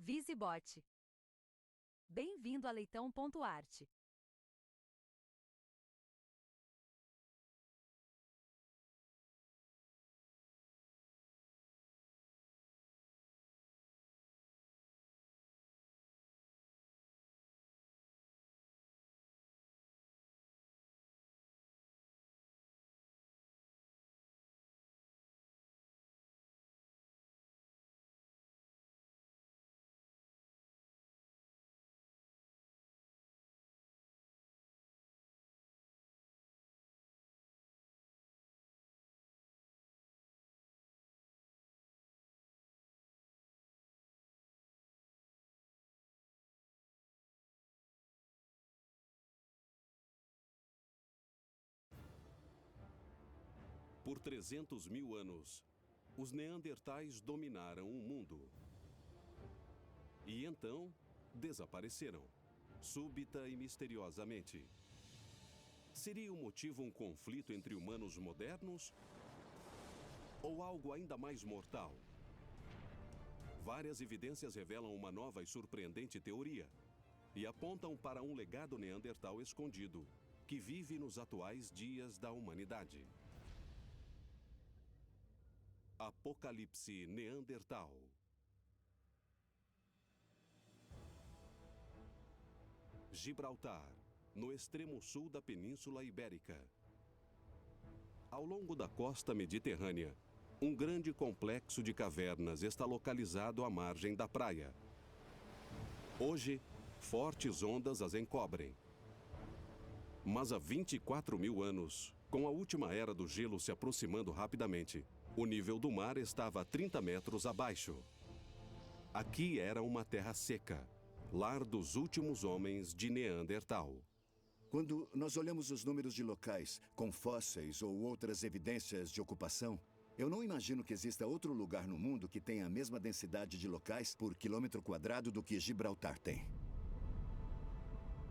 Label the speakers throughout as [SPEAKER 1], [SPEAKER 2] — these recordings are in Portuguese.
[SPEAKER 1] VisiBot. Bem-vindo a Leitão.art.
[SPEAKER 2] Por 300 mil anos, os Neandertais dominaram o mundo. E então, desapareceram, súbita e misteriosamente. Seria o motivo um conflito entre humanos modernos? Ou algo ainda mais mortal? Várias evidências revelam uma nova e surpreendente teoria e apontam para um legado neandertal escondido, que vive nos atuais dias da humanidade. Apocalipse Neandertal. Gibraltar, no extremo sul da Península Ibérica. Ao longo da costa mediterrânea, um grande complexo de cavernas está localizado à margem da praia. Hoje, fortes ondas as encobrem. Mas há 24 mil anos, com a última era do gelo se aproximando rapidamente, o nível do mar estava a 30 metros abaixo. Aqui era uma terra seca, lar dos últimos homens de Neandertal.
[SPEAKER 3] Quando nós olhamos os números de locais com fósseis ou outras evidências de ocupação, eu não imagino que exista outro lugar no mundo que tenha a mesma densidade de locais por quilômetro quadrado do que Gibraltar tem.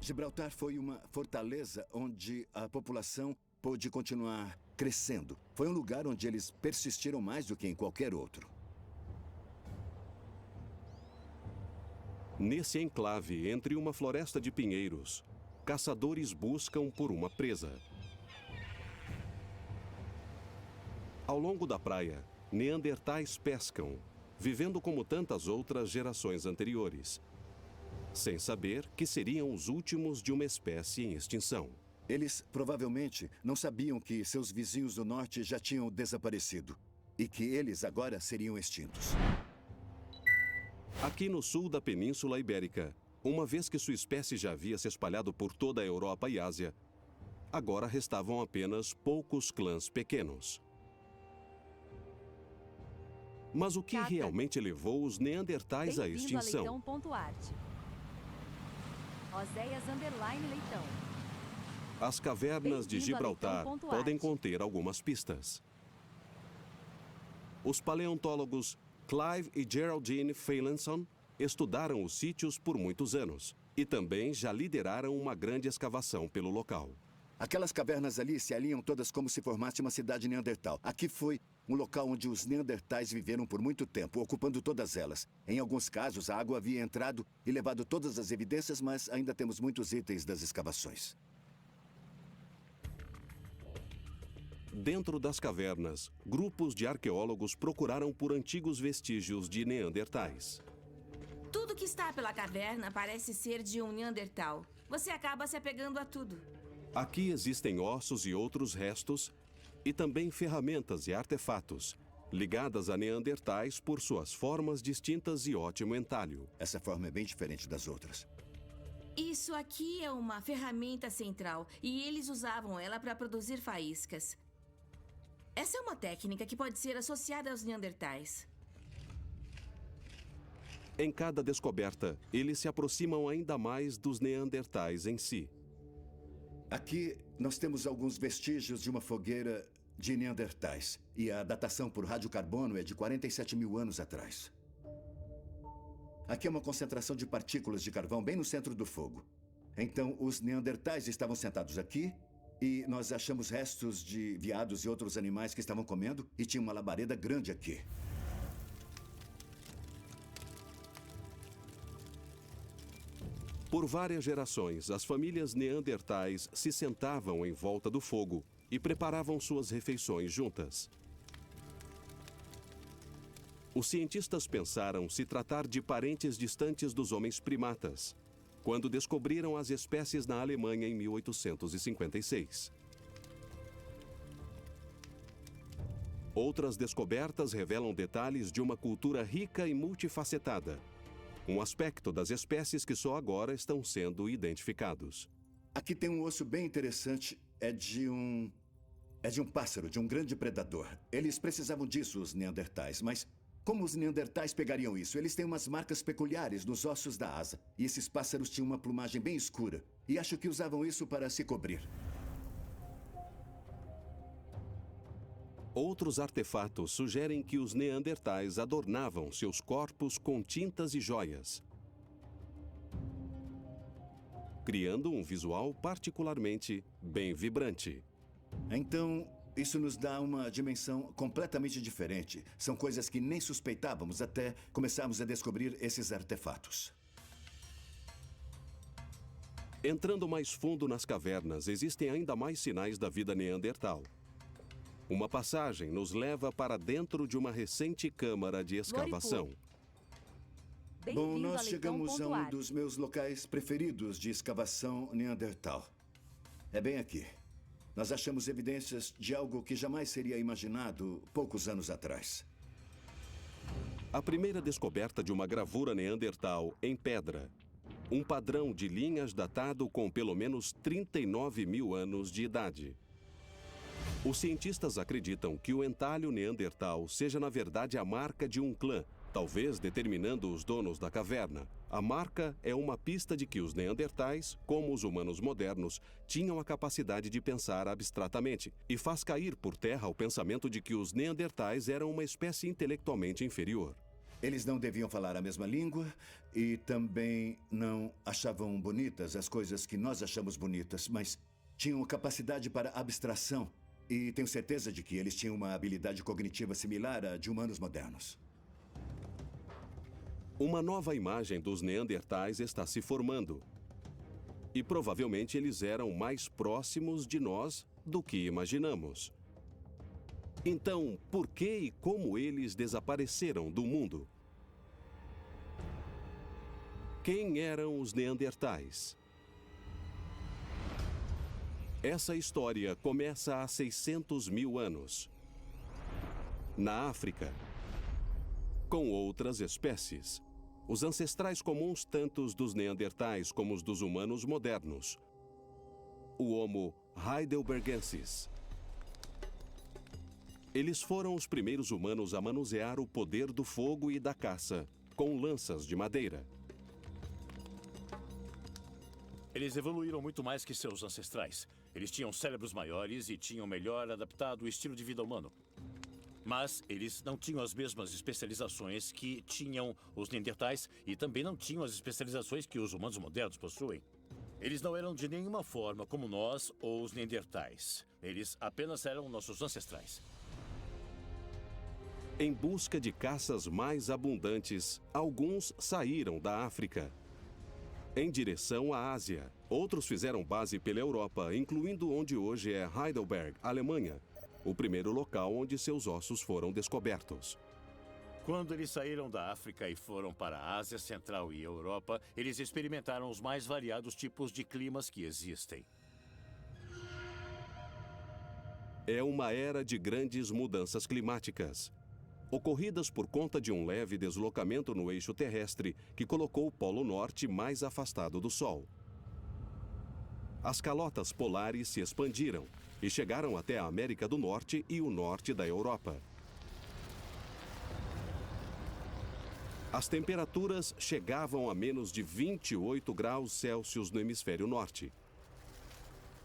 [SPEAKER 3] Gibraltar foi uma fortaleza onde a população pôde continuar crescendo. Foi um lugar onde eles persistiram mais do que em qualquer outro.
[SPEAKER 2] Nesse enclave, entre uma floresta de pinheiros, caçadores buscam por uma presa. Ao longo da praia, neandertais pescam, vivendo como tantas outras gerações anteriores, sem saber que seriam os últimos de uma espécie em extinção.
[SPEAKER 3] Eles provavelmente não sabiam que seus vizinhos do norte já tinham desaparecido e que eles agora seriam extintos.
[SPEAKER 2] Aqui no sul da Península Ibérica, uma vez que sua espécie já havia se espalhado por toda a Europa e Ásia, agora restavam apenas poucos clãs pequenos. Mas o que realmente levou os neandertais à extinção?
[SPEAKER 1] Bem-vindo a Leitão.art. Oséias_Leitão.
[SPEAKER 2] As cavernas de Gibraltar podem conter algumas pistas. Os paleontólogos Clive e Geraldine Feilenson estudaram os sítios por muitos anos e também já lideraram uma grande escavação pelo local.
[SPEAKER 3] Aquelas cavernas ali se alinham todas como se formasse uma cidade neandertal. Aqui foi um local onde os neandertais viveram por muito tempo, ocupando todas elas. Em alguns casos, a água havia entrado e levado todas as evidências, mas ainda temos muitos itens das escavações.
[SPEAKER 2] Dentro das cavernas, grupos de arqueólogos procuraram por antigos vestígios de neandertais.
[SPEAKER 4] Tudo que está pela caverna parece ser de um neandertal. Você acaba se apegando a tudo.
[SPEAKER 2] Aqui existem ossos e outros restos, e também ferramentas e artefatos, ligadas a neandertais por suas formas distintas e ótimo entalho.
[SPEAKER 3] Essa forma é bem diferente das outras.
[SPEAKER 4] Isso aqui é uma ferramenta central, e eles usavam ela para produzir faíscas. Essa é uma técnica que pode ser associada aos neandertais.
[SPEAKER 2] Em cada descoberta, eles se aproximam ainda mais dos neandertais em si.
[SPEAKER 3] Aqui nós temos alguns vestígios de uma fogueira de neandertais. E a datação por radiocarbono é de 47 mil anos atrás. Aqui é uma concentração de partículas de carvão bem no centro do fogo. Então, os neandertais estavam sentados aqui e nós achamos restos de veados e outros animais que estavam comendo e tinha uma labareda grande aqui.
[SPEAKER 2] Por várias gerações, as famílias neandertais se sentavam em volta do fogo e preparavam suas refeições juntas. Os cientistas pensaram se tratar de parentes distantes dos homens primatas, quando descobriram as espécies na Alemanha em 1856. Outras descobertas revelam detalhes de uma cultura rica e multifacetada, um aspecto das espécies que só agora estão sendo identificados.
[SPEAKER 3] Aqui tem um osso bem interessante. É de um pássaro, de um grande predador. Eles precisavam disso, os neandertais, mas como os neandertais pegariam isso? Eles têm umas marcas peculiares nos ossos da asa. E esses pássaros tinham uma plumagem bem escura. E acho que usavam isso para se cobrir.
[SPEAKER 2] Outros artefatos sugerem que os neandertais adornavam seus corpos com tintas e joias, criando um visual particularmente bem vibrante.
[SPEAKER 3] Então, isso nos dá uma dimensão completamente diferente. São coisas que nem suspeitávamos até começarmos a descobrir esses artefatos.
[SPEAKER 2] Entrando mais fundo nas cavernas, existem ainda mais sinais da vida neandertal. Uma passagem nos leva para dentro de uma recente câmara de escavação.
[SPEAKER 3] Bom,
[SPEAKER 1] Bem-vindo a
[SPEAKER 3] nós chegamos a um
[SPEAKER 1] leitão.art.
[SPEAKER 3] dos meus locais preferidos de escavação neandertal. É bem aqui. Nós achamos evidências de algo que jamais seria imaginado poucos anos atrás.
[SPEAKER 2] A primeira descoberta de uma gravura neandertal em pedra. Um padrão de linhas datado com pelo menos 39 mil anos de idade. Os cientistas acreditam que o entalho neandertal seja na verdade a marca de um clã, talvez determinando os donos da caverna. A marca é uma pista de que os neandertais, como os humanos modernos, tinham a capacidade de pensar abstratamente, e faz cair por terra o pensamento de que os neandertais eram uma espécie intelectualmente inferior.
[SPEAKER 3] Eles não deviam falar a mesma língua e também não achavam bonitas as coisas que nós achamos bonitas, mas tinham capacidade para abstração. E tenho certeza de que eles tinham uma habilidade cognitiva similar à de humanos modernos.
[SPEAKER 2] Uma nova imagem dos neandertais está se formando. E provavelmente eles eram mais próximos de nós do que imaginamos. Então, por que e como eles desapareceram do mundo? Quem eram os neandertais? Essa história começa há 600 mil anos, na África, com outras espécies. Os ancestrais comuns tanto dos neandertais como os dos humanos modernos. O Homo heidelbergensis. Eles foram os primeiros humanos a manusear o poder do fogo e da caça, com lanças de madeira.
[SPEAKER 5] Eles evoluíram muito mais que seus ancestrais. Eles tinham cérebros maiores e tinham melhor adaptado o estilo de vida humano. Mas eles não tinham as mesmas especializações que tinham os neandertais e também não tinham as especializações que os humanos modernos possuem. Eles não eram de nenhuma forma como nós ou os neandertais. Eles apenas eram nossos ancestrais.
[SPEAKER 2] Em busca de caças mais abundantes, alguns saíram da África em direção à Ásia. Outros fizeram base pela Europa, incluindo onde hoje é Heidelberg, Alemanha, o primeiro local onde seus ossos foram descobertos.
[SPEAKER 5] Quando eles saíram da África e foram para a Ásia Central e Europa, eles experimentaram os mais variados tipos de climas que existem.
[SPEAKER 2] É uma era de grandes mudanças climáticas, ocorridas por conta de um leve deslocamento no eixo terrestre que colocou o Polo Norte mais afastado do Sol. As calotas polares se expandiram e chegaram até a América do Norte e o norte da Europa. As temperaturas chegavam a menos de 28 graus Celsius no hemisfério norte.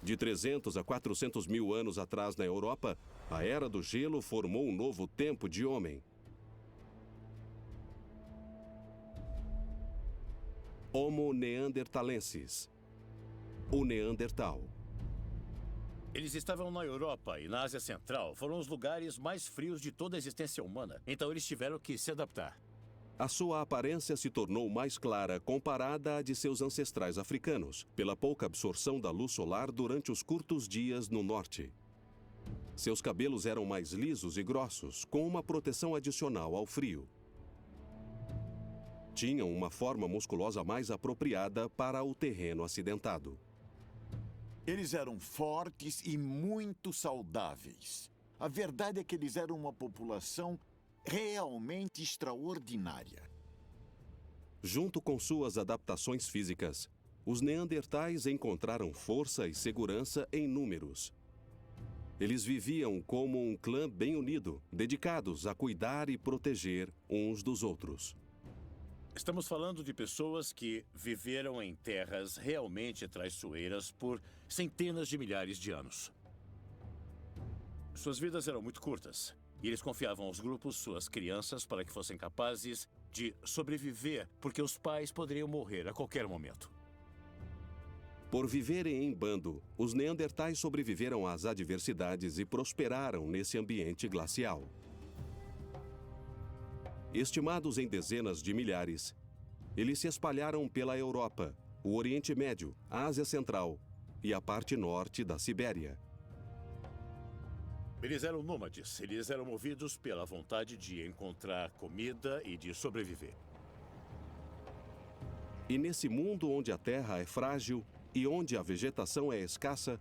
[SPEAKER 2] De 300 a 400 mil anos atrás na Europa, a Era do Gelo formou um novo tempo de homem. Homo neanderthalensis. O Neandertal.
[SPEAKER 5] Eles estavam na Europa e na Ásia Central. Foram os lugares mais frios de toda a existência humana. Então eles tiveram que se adaptar.
[SPEAKER 2] A sua aparência se tornou mais clara comparada à de seus ancestrais africanos, pela pouca absorção da luz solar durante os curtos dias no norte. Seus cabelos eram mais lisos e grossos, com uma proteção adicional ao frio. Tinham uma forma musculosa mais apropriada para o terreno acidentado.
[SPEAKER 6] Eles eram fortes e muito saudáveis. A verdade é que eles eram uma população realmente extraordinária.
[SPEAKER 2] Junto com suas adaptações físicas, os neandertais encontraram força e segurança em números. Eles viviam como um clã bem unido, dedicados a cuidar e proteger uns dos outros.
[SPEAKER 5] Estamos falando de pessoas que viveram em terras realmente traiçoeiras por centenas de milhares de anos. Suas vidas eram muito curtas, e eles confiavam aos grupos suas crianças para que fossem capazes de sobreviver, porque os pais poderiam morrer a qualquer momento.
[SPEAKER 2] Por viverem em bando, os neandertais sobreviveram às adversidades e prosperaram nesse ambiente glacial. Estimados em dezenas de milhares, eles se espalharam pela Europa, o Oriente Médio, a Ásia Central e a parte norte da Sibéria.
[SPEAKER 5] Eles eram nômades, eles eram movidos pela vontade de encontrar comida e de sobreviver.
[SPEAKER 2] E nesse mundo onde a terra é frágil e onde a vegetação é escassa,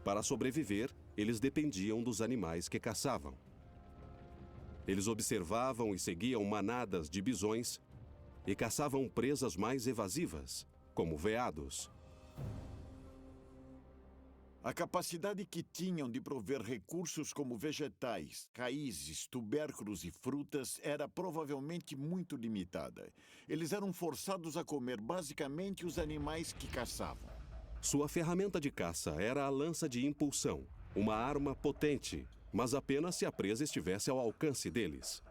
[SPEAKER 2] para sobreviver, eles dependiam dos animais que caçavam. Eles observavam e seguiam manadas de bisões e caçavam presas mais evasivas, como veados.
[SPEAKER 6] A capacidade que tinham de prover recursos como vegetais, raízes, tubérculos e frutas era provavelmente muito limitada. Eles eram forçados a comer basicamente os animais que caçavam.
[SPEAKER 2] Sua ferramenta de caça era a lança de impulsão, uma arma potente, mas apenas se a presa estivesse ao alcance deles.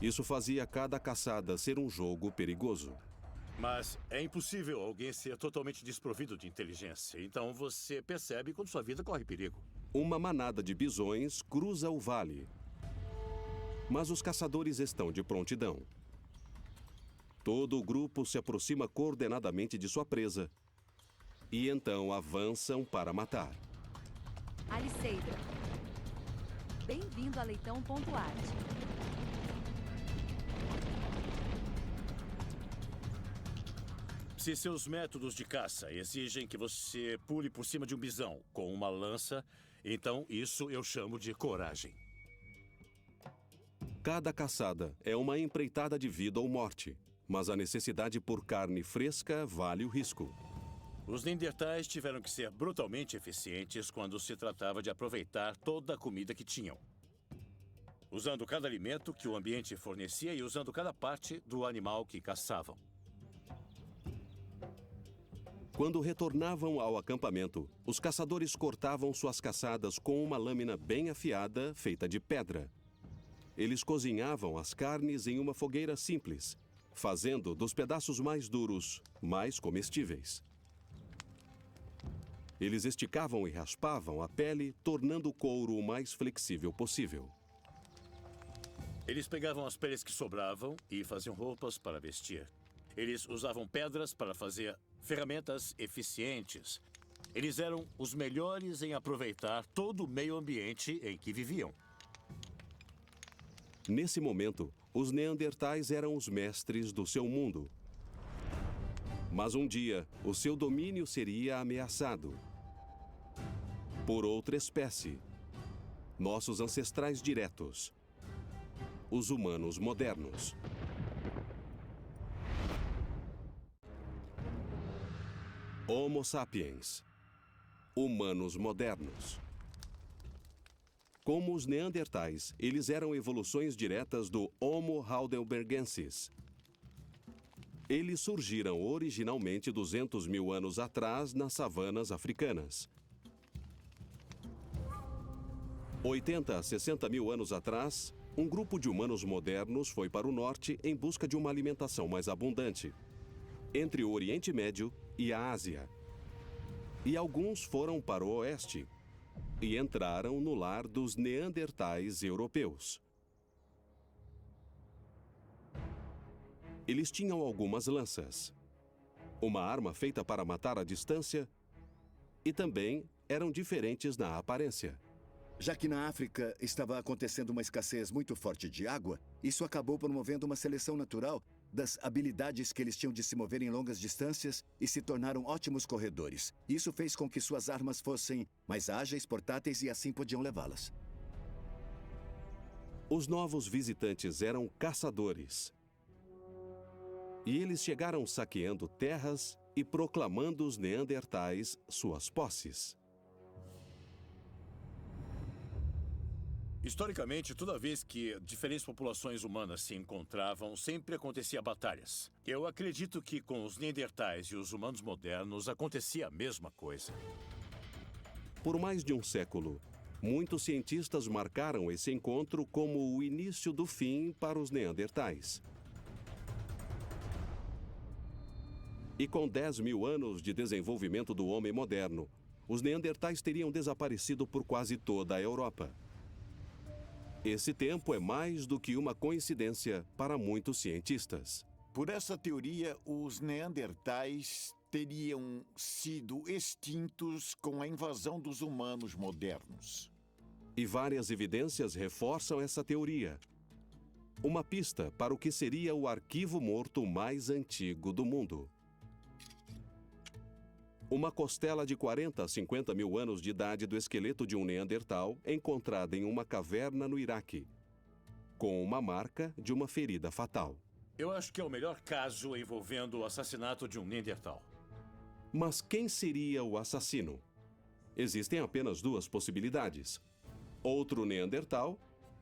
[SPEAKER 2] Isso fazia cada caçada ser um jogo perigoso.
[SPEAKER 5] Mas é impossível alguém ser totalmente desprovido de inteligência. Então você percebe quando sua vida corre perigo.
[SPEAKER 2] Uma manada de bisões cruza o vale. Mas os caçadores estão de prontidão. Todo o grupo se aproxima coordenadamente de sua presa. E então avançam para matar.
[SPEAKER 1] Aliceidra. Bem-vindo a Leitão.art.
[SPEAKER 5] Se seus métodos de caça exigem que você pule por cima de um bisão com uma lança, então isso eu chamo de coragem.
[SPEAKER 2] Cada caçada é uma empreitada de vida ou morte, mas a necessidade por carne fresca vale o risco.
[SPEAKER 5] Os neandertais tiveram que ser brutalmente eficientes quando se tratava de aproveitar toda a comida que tinham, usando cada alimento que o ambiente fornecia e usando cada parte do animal que caçavam.
[SPEAKER 2] Quando retornavam ao acampamento, os caçadores cortavam suas caçadas com uma lâmina bem afiada, feita de pedra. Eles cozinhavam as carnes em uma fogueira simples, fazendo dos pedaços mais duros mais comestíveis. Eles esticavam e raspavam a pele, tornando o couro o mais flexível possível.
[SPEAKER 5] Eles pegavam as peles que sobravam e faziam roupas para vestir. Eles usavam pedras para fazer ferramentas eficientes. Eles eram os melhores em aproveitar todo o meio ambiente em que viviam.
[SPEAKER 2] Nesse momento, os neandertais eram os mestres do seu mundo. Mas um dia, o seu domínio seria ameaçado por outra espécie. Nossos ancestrais diretos. Os humanos modernos. Homo sapiens. Humanos modernos. Como os neandertais, eles eram evoluções diretas do Homo heidelbergensis. Eles surgiram originalmente 200 mil anos atrás nas savanas africanas. 80 a 60 mil anos atrás, um grupo de humanos modernos foi para o norte em busca de uma alimentação mais abundante, entre o Oriente Médio e a Ásia. E alguns foram para o oeste e entraram no lar dos neandertais europeus. Eles tinham algumas lanças, uma arma feita para matar à distância, e também eram diferentes na aparência.
[SPEAKER 3] Já que na África estava acontecendo uma escassez muito forte de água, isso acabou promovendo uma seleção natural das habilidades que eles tinham de se mover em longas distâncias e se tornaram ótimos corredores. Isso fez com que suas armas fossem mais ágeis, portáteis e assim podiam levá-las.
[SPEAKER 2] Os novos visitantes eram caçadores. E eles chegaram saqueando terras e proclamando os neandertais suas posses.
[SPEAKER 5] Historicamente, toda vez que diferentes populações humanas se encontravam, sempre acontecia batalhas. Eu acredito que com os neandertais e os humanos modernos acontecia a mesma coisa.
[SPEAKER 2] Por mais de um século, muitos cientistas marcaram esse encontro como o início do fim para os neandertais. E com 10 mil anos de desenvolvimento do homem moderno, os neandertais teriam desaparecido por quase toda a Europa. Esse tempo é mais do que uma coincidência para muitos cientistas.
[SPEAKER 6] Por essa teoria, os neandertais teriam sido extintos com a invasão dos humanos modernos.
[SPEAKER 2] E várias evidências reforçam essa teoria. Uma pista para o que seria o arquivo morto mais antigo do mundo. Uma costela de 40 a 50 mil anos de idade do esqueleto de um neandertal encontrada em uma caverna no Iraque, com uma marca de uma ferida fatal.
[SPEAKER 5] Eu acho que é o melhor caso envolvendo o assassinato de um neandertal.
[SPEAKER 2] Mas quem seria o assassino? Existem apenas duas possibilidades: outro neandertal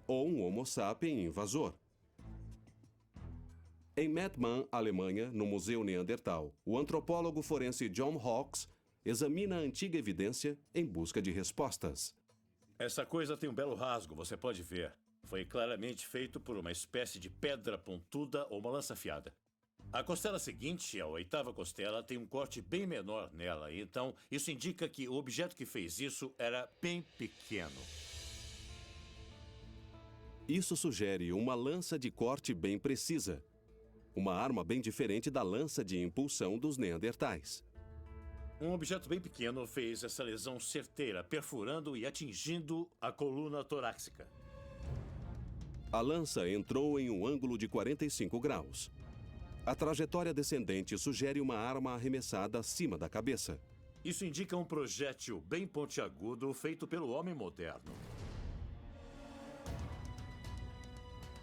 [SPEAKER 2] ou um Homo sapiens invasor. Em Mettmann, Alemanha, no Museu Neandertal, o antropólogo forense John Hawkes examina a antiga evidência em busca de respostas.
[SPEAKER 5] Essa coisa tem um belo rasgo, você pode ver. Foi claramente feito por uma espécie de pedra pontuda ou uma lança afiada. A costela seguinte, a oitava costela, tem um corte bem menor nela, então isso indica que o objeto que fez isso era bem pequeno.
[SPEAKER 2] Isso sugere uma lança de corte bem precisa, uma arma bem diferente da lança de impulsão dos neandertais.
[SPEAKER 5] Um objeto bem pequeno fez essa lesão certeira, perfurando e atingindo a coluna torácica.
[SPEAKER 2] A lança entrou em um ângulo de 45 graus. A trajetória descendente sugere uma arma arremessada acima da cabeça.
[SPEAKER 5] Isso indica um projétil bem pontiagudo feito pelo homem moderno.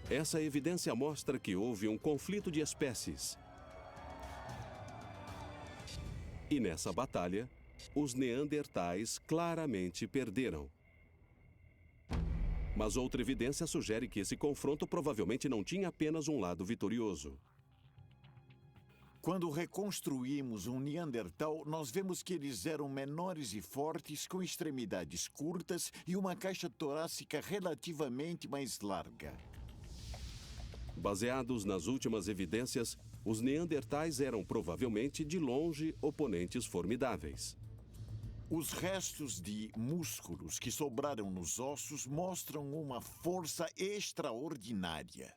[SPEAKER 2] Essa evidência mostra que houve um conflito de espécies. E nessa batalha, os neandertais claramente perderam. Mas outra evidência sugere que esse confronto provavelmente não tinha apenas um lado vitorioso.
[SPEAKER 6] Quando reconstruímos um Neandertal, nós vemos que eles eram menores e fortes, com extremidades curtas e uma caixa torácica relativamente mais larga.
[SPEAKER 2] Baseados nas últimas evidências, os neandertais eram provavelmente, de longe, oponentes formidáveis.
[SPEAKER 6] Os restos de músculos que sobraram nos ossos mostram uma força extraordinária.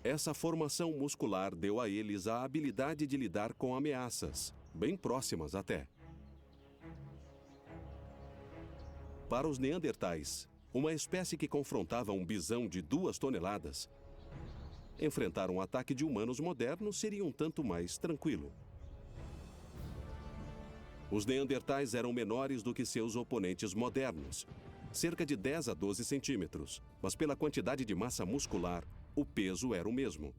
[SPEAKER 2] Essa formação muscular deu a eles a habilidade de lidar com ameaças, bem próximas até. Para os neandertais, uma espécie que confrontava um bisão de 2 toneladas, enfrentar um ataque de humanos modernos seria um tanto mais tranquilo. Os neandertais eram menores do que seus oponentes modernos, cerca de 10 a 12 centímetros, mas pela quantidade de massa muscular, o peso era o mesmo.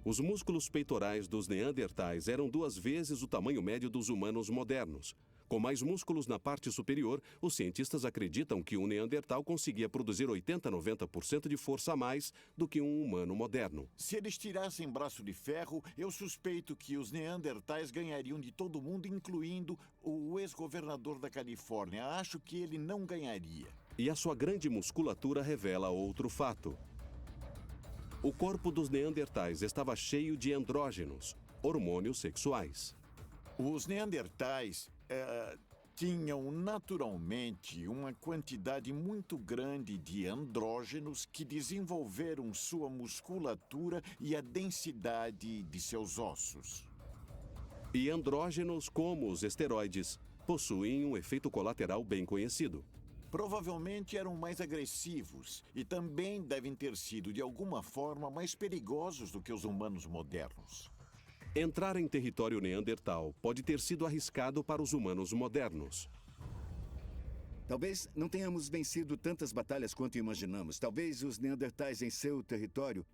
[SPEAKER 2] Os músculos peitorais dos neandertais eram 2 vezes o tamanho médio dos humanos modernos. Com mais músculos na parte superior, os cientistas acreditam que um neandertal conseguia produzir 80 a 90% de força a mais do que um humano moderno.
[SPEAKER 6] Se eles tirassem braço de ferro, eu suspeito que os neandertais ganhariam de todo mundo, incluindo o ex-governador da Califórnia. Acho que ele não ganharia.
[SPEAKER 2] E a sua grande musculatura revela outro fato. O corpo dos neandertais estava cheio de andrógenos, hormônios sexuais.
[SPEAKER 6] Os neandertais tinham naturalmente uma quantidade muito grande de andrógenos que desenvolveram sua musculatura e a densidade de seus ossos.
[SPEAKER 2] E andrógenos, como os esteroides, possuem um efeito colateral bem conhecido.
[SPEAKER 6] Provavelmente eram mais agressivos e também devem ter sido, de alguma forma, mais perigosos do que os humanos modernos.
[SPEAKER 2] Entrar em território neandertal pode ter sido arriscado para os humanos modernos.
[SPEAKER 3] Talvez não tenhamos vencido tantas batalhas quanto imaginamos. Talvez os neandertais em seu território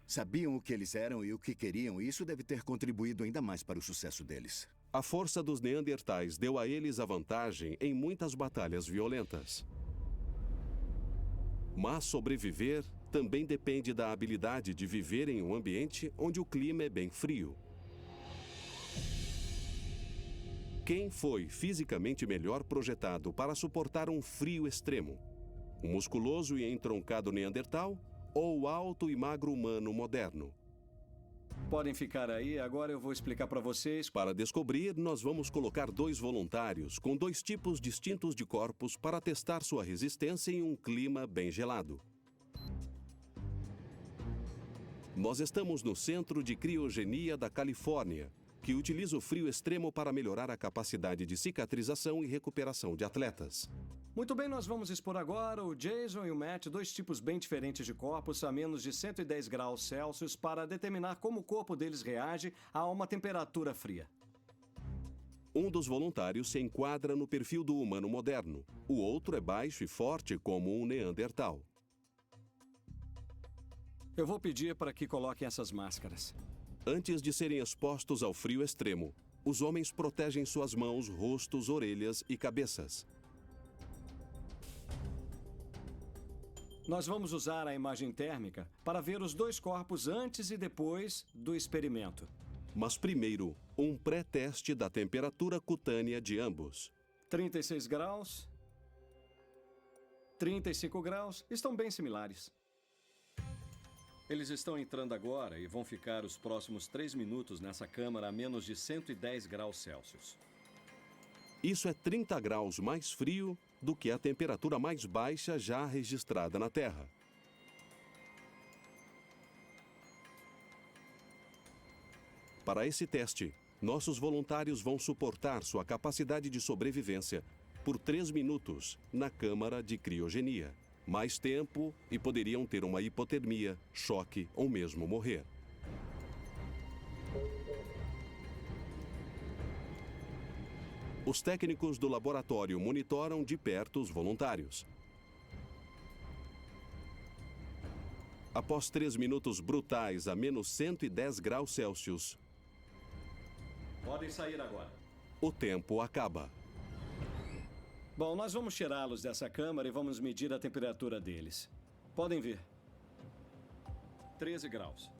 [SPEAKER 3] sabiam o que eles eram e o que queriam, e isso deve ter contribuído ainda mais para o sucesso deles.
[SPEAKER 2] A força dos neandertais deu a eles a vantagem em muitas batalhas violentas. Mas sobreviver também depende da habilidade de viver em um ambiente onde o clima é bem frio. Quem foi fisicamente melhor projetado para suportar um frio extremo? O musculoso e entroncado neandertal ou o alto e magro humano moderno?
[SPEAKER 7] Podem ficar aí, agora eu vou explicar para vocês.
[SPEAKER 2] Para descobrir, nós vamos colocar 2 voluntários com 2 tipos distintos de corpos para testar sua resistência em um clima bem gelado. Nós estamos no Centro de Criogenia da Califórnia, que utiliza o frio extremo para melhorar a capacidade de cicatrização e recuperação de atletas.
[SPEAKER 7] Muito bem, nós vamos expor agora o Jason e o Matt, 2 tipos bem diferentes de corpos a menos de 110 graus Celsius para determinar como o corpo deles reage a uma temperatura fria.
[SPEAKER 2] Um dos voluntários se enquadra no perfil do humano moderno. O outro é baixo e forte como um neandertal.
[SPEAKER 7] Eu vou pedir para que coloquem essas máscaras.
[SPEAKER 2] Antes de serem expostos ao frio extremo, os homens protegem suas mãos, rostos, orelhas e cabeças.
[SPEAKER 7] Nós vamos usar a imagem térmica para ver os 2 corpos antes e depois do experimento.
[SPEAKER 2] Mas primeiro, um pré-teste da temperatura cutânea de ambos.
[SPEAKER 7] 36 graus, 35 graus, estão bem similares. Eles estão entrando agora e vão ficar os próximos 3 minutos nessa câmara a menos de 110 graus Celsius.
[SPEAKER 2] Isso é 30 graus mais frio do que a temperatura mais baixa já registrada na Terra. Para esse teste, nossos voluntários vão suportar sua capacidade de sobrevivência por 3 minutos na câmara de criogenia. Mais tempo e poderiam ter uma hipotermia, choque ou mesmo morrer. Os técnicos do laboratório monitoram de perto os voluntários. Após 3 minutos brutais a menos 110 graus Celsius,
[SPEAKER 7] Podem sair agora.
[SPEAKER 2] o tempo acaba.
[SPEAKER 7] Bom, nós vamos tirá-los dessa câmara e vamos medir a temperatura deles. Podem ver. 13 graus.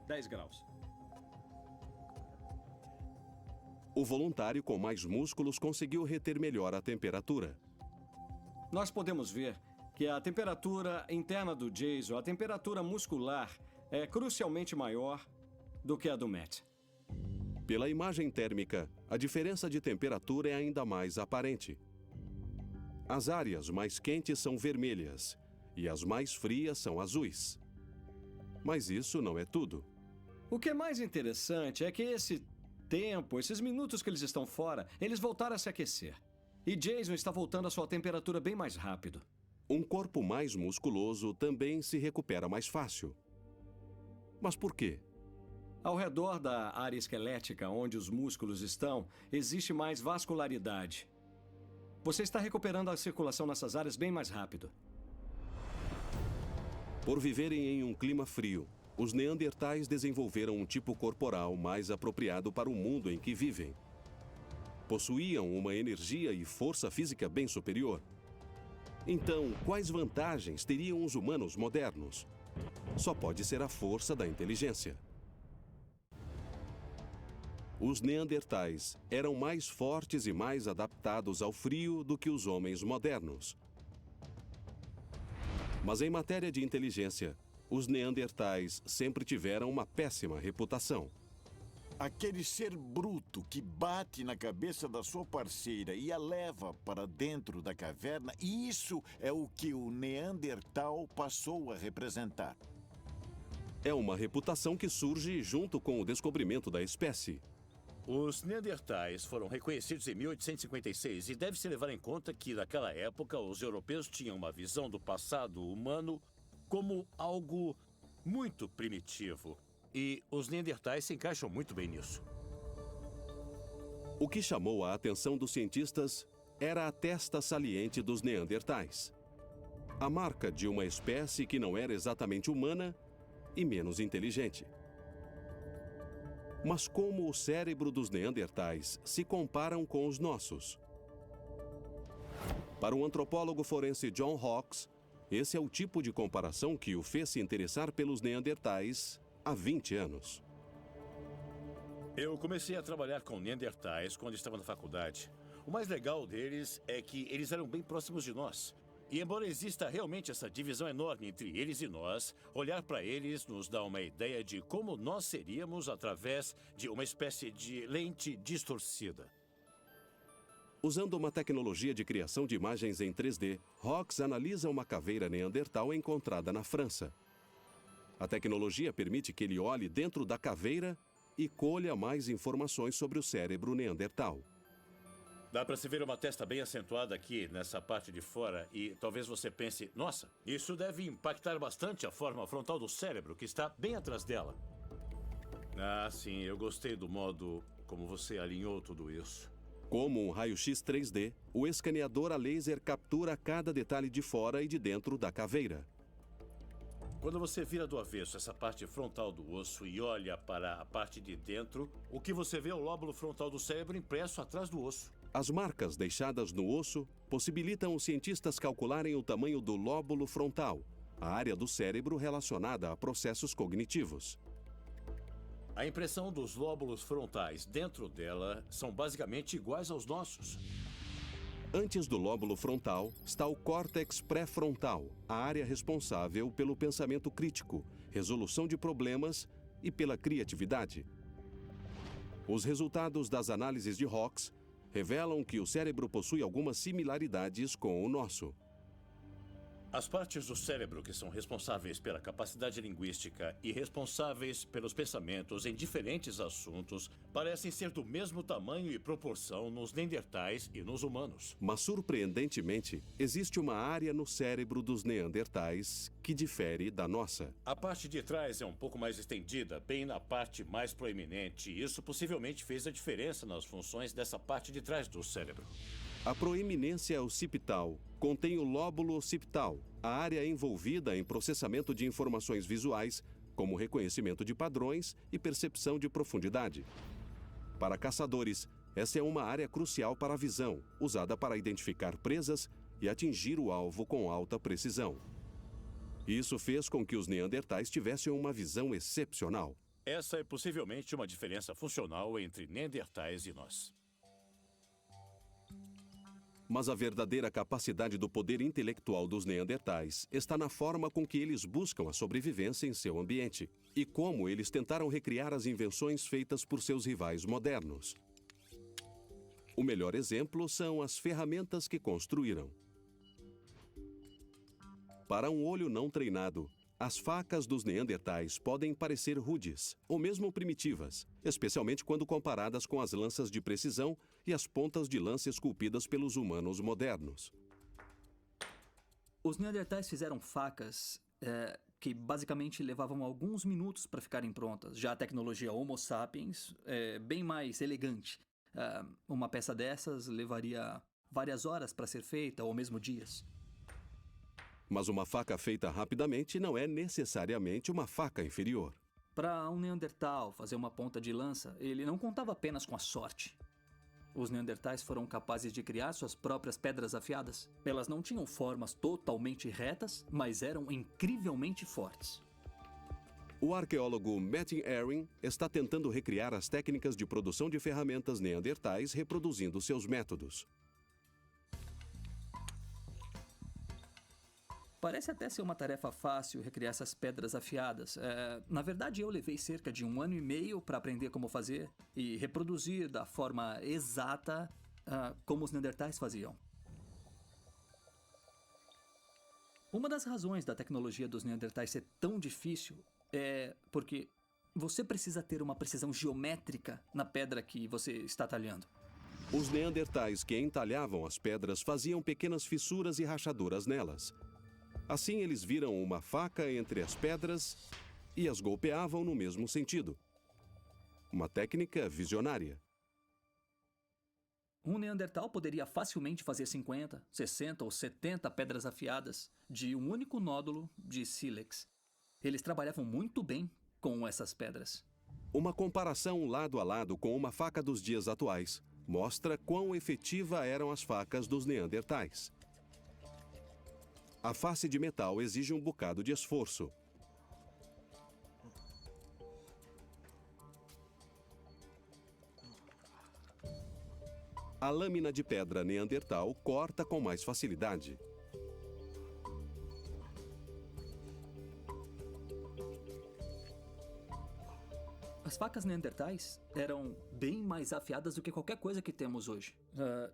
[SPEAKER 7] 10 graus.
[SPEAKER 2] O voluntário com mais músculos conseguiu reter melhor a temperatura.
[SPEAKER 7] Nós podemos ver que a temperatura interna do Jason, a temperatura muscular, é crucialmente maior do que a do Matt.
[SPEAKER 2] Pela imagem térmica, a diferença de temperatura é ainda mais aparente. As áreas mais quentes são vermelhas e as mais frias são azuis. Mas isso não é tudo.
[SPEAKER 7] O que é mais interessante é que esse tempo, esses minutos que eles estão fora, eles voltaram a se aquecer. E Jason está voltando à sua temperatura bem mais rápido.
[SPEAKER 2] Um corpo mais musculoso também se recupera mais fácil. Mas por quê?
[SPEAKER 7] Ao redor da área esquelética, onde os músculos estão, existe mais vascularidade. Você está recuperando a circulação nessas áreas bem mais rápido.
[SPEAKER 2] Por viverem em um clima frio, os neandertais desenvolveram um tipo corporal mais apropriado para o mundo em que vivem. Possuíam uma energia e força física bem superior. Então, quais vantagens teriam os humanos modernos? Só pode ser a força da inteligência. Os neandertais eram mais fortes e mais adaptados ao frio do que os homens modernos. Mas em matéria de inteligência, os neandertais sempre tiveram uma péssima reputação.
[SPEAKER 6] Aquele ser bruto que bate na cabeça da sua parceira e a leva para dentro da caverna, isso é o que o Neandertal passou a representar.
[SPEAKER 2] É uma reputação que surge junto com o descobrimento da espécie.
[SPEAKER 5] Os Neandertais foram reconhecidos em 1856 e deve-se levar em conta que, naquela época, os europeus tinham uma visão do passado humano como algo muito primitivo. E os Neandertais se encaixam muito bem nisso.
[SPEAKER 2] O que chamou a atenção dos cientistas era a testa saliente dos Neandertais. A marca de uma espécie que não era exatamente humana e menos inteligente. Mas como o cérebro dos Neandertais se comparam com os nossos? Para o antropólogo forense John Hawkes, esse é o tipo de comparação que o fez se interessar pelos Neandertais há 20 anos.
[SPEAKER 5] Eu comecei a trabalhar com Neandertais quando estava na faculdade. O mais legal deles é que eles eram bem próximos de nós. E embora exista realmente essa divisão enorme entre eles e nós, olhar para eles nos dá uma ideia de como nós seríamos através de uma espécie de lente distorcida.
[SPEAKER 2] Usando uma tecnologia de criação de imagens em 3D, Hawkes analisa uma caveira neandertal encontrada na França. A tecnologia permite que ele olhe dentro da caveira e colha mais informações sobre o cérebro neandertal.
[SPEAKER 5] Dá para se ver uma testa bem acentuada aqui, nessa parte de fora, e talvez você pense, nossa, isso deve impactar bastante a forma frontal do cérebro, que está bem atrás dela. Ah, sim, eu gostei do modo como você alinhou tudo isso.
[SPEAKER 2] Como um raio-x 3D, o escaneador a laser captura cada detalhe de fora e de dentro da caveira.
[SPEAKER 5] Quando você vira do avesso essa parte frontal do osso e olha para a parte de dentro, o que você vê é o lóbulo frontal do cérebro impresso atrás do osso.
[SPEAKER 2] As marcas deixadas no osso possibilitam os cientistas calcularem o tamanho do lóbulo frontal, a área do cérebro relacionada a processos cognitivos.
[SPEAKER 5] A impressão dos lóbulos frontais dentro dela são basicamente iguais aos nossos.
[SPEAKER 2] Antes do lóbulo frontal está o córtex pré-frontal, a área responsável pelo pensamento crítico, resolução de problemas e pela criatividade. Os resultados das análises de Hawkes revelam que o cérebro possui algumas similaridades com o nosso.
[SPEAKER 5] As partes do cérebro que são responsáveis pela capacidade linguística e responsáveis pelos pensamentos em diferentes assuntos parecem ser do mesmo tamanho e proporção nos neandertais e nos humanos.
[SPEAKER 2] Mas, surpreendentemente, existe uma área no cérebro dos neandertais que difere da nossa.
[SPEAKER 5] A parte de trás é um pouco mais estendida, bem na parte mais proeminente, e isso possivelmente fez a diferença nas funções dessa parte de trás do cérebro.
[SPEAKER 2] A proeminência occipital contém o lóbulo occipital, a área envolvida em processamento de informações visuais, como reconhecimento de padrões e percepção de profundidade. Para caçadores, essa é uma área crucial para a visão, usada para identificar presas e atingir o alvo com alta precisão. Isso fez com que os neandertais tivessem uma visão excepcional.
[SPEAKER 5] Essa é possivelmente uma diferença funcional entre neandertais e nós.
[SPEAKER 2] Mas a verdadeira capacidade do poder intelectual dos neandertais está na forma com que eles buscam a sobrevivência em seu ambiente e como eles tentaram recriar as invenções feitas por seus rivais modernos. O melhor exemplo são as ferramentas que construíram. Para um olho não treinado, as facas dos neandertais podem parecer rudes ou mesmo primitivas, especialmente quando comparadas com as lanças de precisão e as pontas de lança esculpidas pelos humanos modernos.
[SPEAKER 8] Os neandertais fizeram facas que basicamente levavam alguns minutos para ficarem prontas. Já a tecnologia Homo sapiens é bem mais elegante. Uma peça dessas levaria várias horas para ser feita, ou mesmo dias.
[SPEAKER 2] Mas uma faca feita rapidamente não é necessariamente uma faca inferior.
[SPEAKER 8] Para um neandertal fazer uma ponta de lança, ele não contava apenas com a sorte. Os neandertais foram capazes de criar suas próprias pedras afiadas. Elas não tinham formas totalmente retas, mas eram incrivelmente fortes.
[SPEAKER 2] O arqueólogo Martin Ehring está tentando recriar as técnicas de produção de ferramentas neandertais reproduzindo seus métodos.
[SPEAKER 8] Parece até ser uma tarefa fácil recriar essas pedras afiadas. Na verdade, eu levei cerca de 1 ano e meio para aprender como fazer e reproduzir da forma exata como os Neandertais faziam. Uma das razões da tecnologia dos Neandertais ser tão difícil é porque você precisa ter uma precisão geométrica na pedra que você está talhando.
[SPEAKER 2] Os Neandertais que entalhavam as pedras faziam pequenas fissuras e rachaduras nelas. Assim, eles viram uma faca entre as pedras e as golpeavam no mesmo sentido. Uma técnica visionária.
[SPEAKER 8] Um Neandertal poderia facilmente fazer 50, 60 ou 70 pedras afiadas de um único nódulo de sílex. Eles trabalhavam muito bem com essas pedras.
[SPEAKER 2] Uma comparação lado a lado com uma faca dos dias atuais mostra quão efetiva eram as facas dos Neandertais. A face de metal exige um bocado de esforço. A lâmina de pedra Neandertal corta com mais facilidade.
[SPEAKER 8] As facas Neandertais eram bem mais afiadas do que qualquer coisa que temos hoje.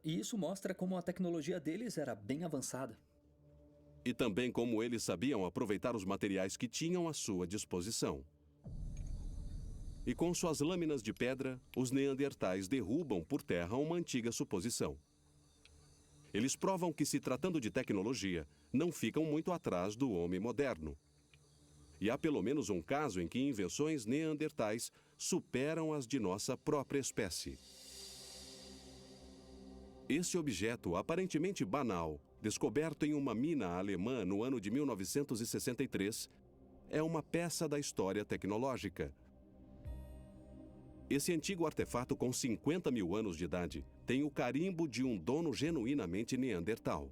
[SPEAKER 8] E isso mostra como a tecnologia deles era bem avançada.
[SPEAKER 2] E também como eles sabiam aproveitar os materiais que tinham à sua disposição. E com suas lâminas de pedra, os Neandertais derrubam por terra uma antiga suposição. Eles provam que, se tratando de tecnologia, não ficam muito atrás do homem moderno. E há pelo menos um caso em que invenções neandertais superam as de nossa própria espécie. Esse objeto aparentemente banal, descoberto em uma mina alemã no ano de 1963, é uma peça da história tecnológica. Esse antigo artefato com 50 mil anos de idade tem o carimbo de um dono genuinamente neandertal.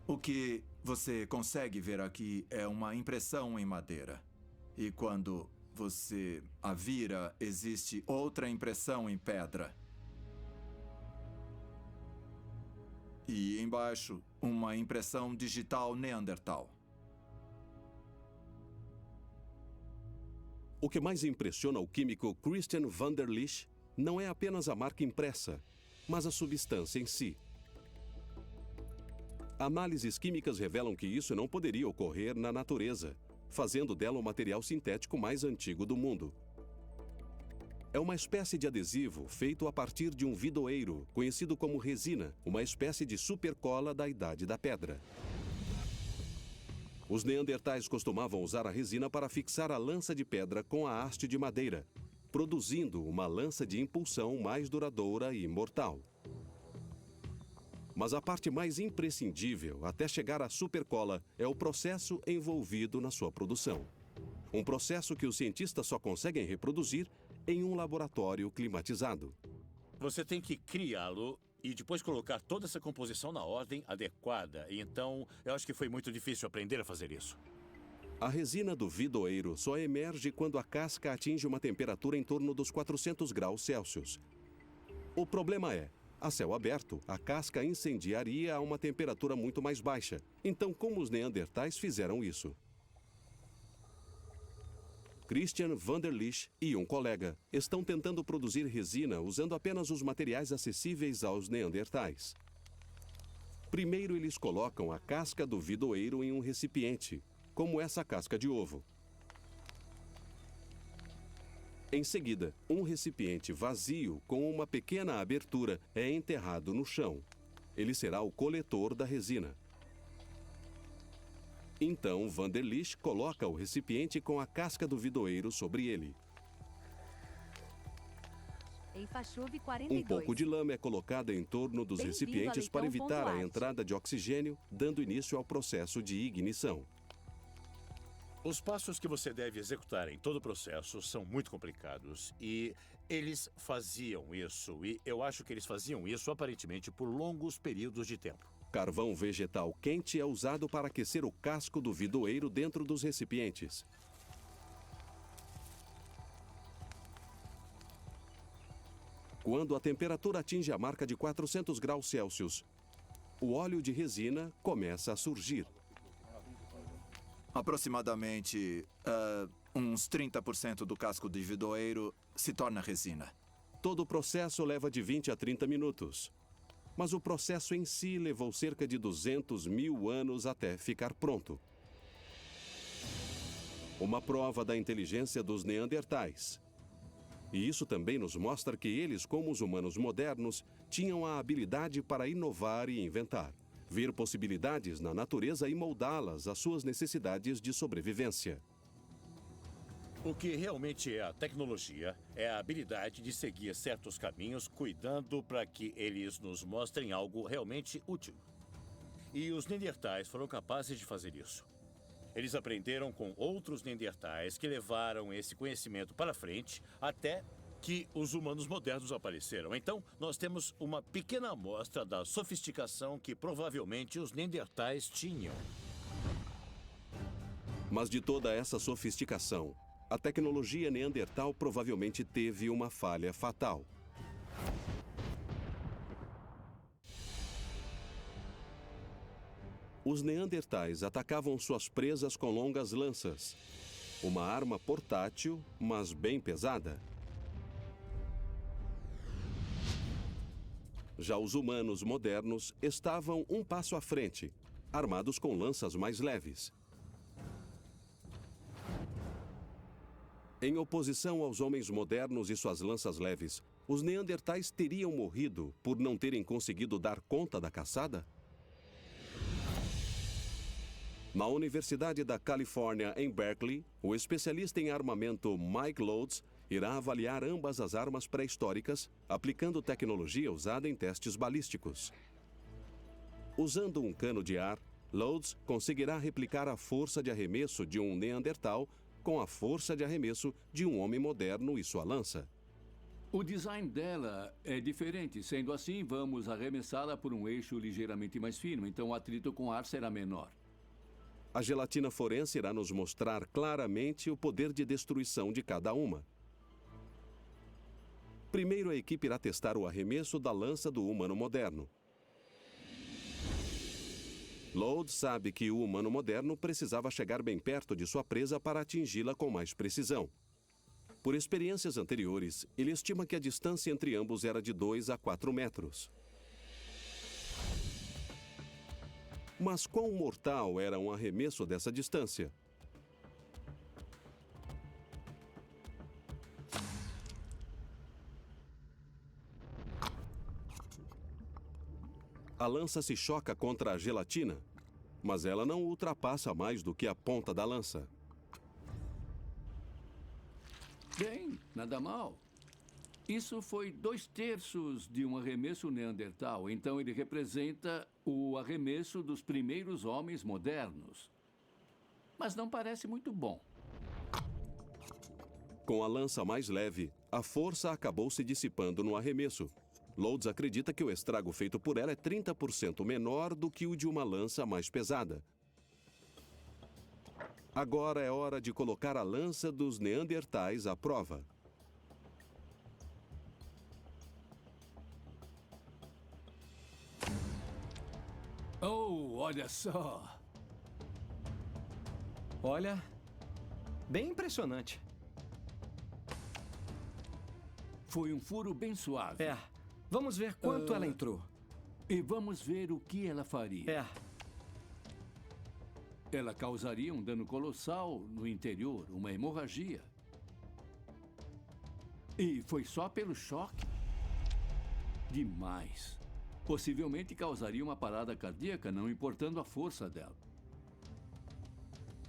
[SPEAKER 9] O que você consegue ver aqui é uma impressão em madeira. E quando você a vira, existe outra impressão em pedra. E embaixo, uma impressão digital Neandertal.
[SPEAKER 2] O que mais impressiona o químico Christian van der Lich não é apenas a marca impressa, mas a substância em si. Análises químicas revelam que isso não poderia ocorrer na natureza, fazendo dela o material sintético mais antigo do mundo. É uma espécie de adesivo feito a partir de um vidoeiro, conhecido como resina, uma espécie de supercola da Idade da Pedra. Os neandertais costumavam usar a resina para fixar a lança de pedra com a haste de madeira, produzindo uma lança de impulsão mais duradoura e mortal. Mas a parte mais imprescindível, até chegar à supercola, é o processo envolvido na sua produção. Um processo que os cientistas só conseguem reproduzir em um laboratório climatizado.
[SPEAKER 5] Você tem que criá-lo e depois colocar toda essa composição na ordem adequada. Então, eu acho que foi muito difícil aprender a fazer isso.
[SPEAKER 2] A resina do vidoeiro só emerge quando a casca atinge uma temperatura em torno dos 400 graus Celsius. O problema é, a céu aberto, a casca incendiaria a uma temperatura muito mais baixa. Então, como os neandertais fizeram isso? Christian van der Lich e um colega estão tentando produzir resina usando apenas os materiais acessíveis aos neandertais. Primeiro, eles colocam a casca do vidoeiro em um recipiente, como essa casca de ovo. Em seguida, um recipiente vazio com uma pequena abertura é enterrado no chão. Ele será o coletor da resina. Então, van der Lich coloca o recipiente com a casca do vidoeiro sobre ele.
[SPEAKER 1] Em Fachove 42.
[SPEAKER 2] Um pouco de lama é colocada em torno dos
[SPEAKER 1] Bem-vindo
[SPEAKER 2] recipientes
[SPEAKER 1] a
[SPEAKER 2] para
[SPEAKER 1] Leitão
[SPEAKER 2] evitar a
[SPEAKER 1] Ponto
[SPEAKER 2] entrada de oxigênio, dando início ao processo de ignição.
[SPEAKER 5] Os passos que você deve executar em todo o processo são muito complicados e eles faziam isso. E eu acho que eles faziam isso aparentemente por longos períodos de tempo.
[SPEAKER 2] Carvão vegetal quente é usado para aquecer o casco do vidoeiro dentro dos recipientes. Quando a temperatura atinge a marca de 400 graus Celsius, o óleo de resina começa a surgir.
[SPEAKER 9] Aproximadamente uns 30% do casco de vidroeiro se torna resina.
[SPEAKER 2] Todo o processo leva de 20 a 30 minutos. Mas o processo em si levou cerca de 200 mil anos até ficar pronto. Uma prova da inteligência dos neandertais. E isso também nos mostra que eles, como os humanos modernos, tinham a habilidade para inovar e inventar, ver possibilidades na natureza e moldá-las às suas necessidades de sobrevivência.
[SPEAKER 5] O que realmente é a tecnologia é a habilidade de seguir certos caminhos, cuidando para que eles nos mostrem algo realmente útil. E os Neandertais foram capazes de fazer isso. Eles aprenderam com outros Neandertais que levaram esse conhecimento para frente até que os humanos modernos apareceram. Então, nós temos uma pequena amostra da sofisticação que provavelmente os Neandertais tinham.
[SPEAKER 2] Mas de toda essa sofisticação, a tecnologia neandertal provavelmente teve uma falha fatal. Os neandertais atacavam suas presas com longas lanças, uma arma portátil, mas bem pesada. Já os humanos modernos estavam um passo à frente, armados com lanças mais leves. Em oposição aos homens modernos e suas lanças leves, os neandertais teriam morrido por não terem conseguido dar conta da caçada? Na Universidade da Califórnia, em Berkeley, o especialista em armamento Mike Lodes irá avaliar ambas as armas pré-históricas, aplicando tecnologia usada em testes balísticos. Usando um cano de ar, Lodes conseguirá replicar a força de arremesso de um Neandertal com a força de arremesso de um homem moderno e sua lança.
[SPEAKER 10] O design dela é diferente, sendo assim, vamos arremessá-la por um eixo ligeiramente mais fino, então o atrito com ar será menor.
[SPEAKER 2] A gelatina forense irá nos mostrar claramente o poder de destruição de cada uma. Primeiro, a equipe irá testar o arremesso da lança do humano moderno. Lodes sabe que o humano moderno precisava chegar bem perto de sua presa para atingi-la com mais precisão. Por experiências anteriores, ele estima que a distância entre ambos era de 2 a 4 metros. Mas quão mortal era um arremesso dessa distância? A lança se choca contra a gelatina, mas ela não ultrapassa mais do que a ponta da lança.
[SPEAKER 10] Bem, nada mal. Isso foi 2/3 de um arremesso neandertal, então ele representa o arremesso dos primeiros homens modernos. Mas não parece muito bom.
[SPEAKER 2] Com a lança mais leve, a força acabou se dissipando no arremesso. Lodes acredita que o estrago feito por ela é 30% menor do que o de uma lança mais pesada. Agora é hora de colocar a lança dos neandertais à prova.
[SPEAKER 10] Oh, olha só!
[SPEAKER 7] Olha, bem impressionante.
[SPEAKER 10] Foi um furo bem suave.
[SPEAKER 7] É, vamos ver quanto ela entrou.
[SPEAKER 10] E vamos ver o que ela faria.
[SPEAKER 7] É,
[SPEAKER 10] Ela causaria um dano colossal no interior, uma hemorragia. E foi só pelo choque? Demais. Possivelmente causaria uma parada cardíaca, não importando a força dela.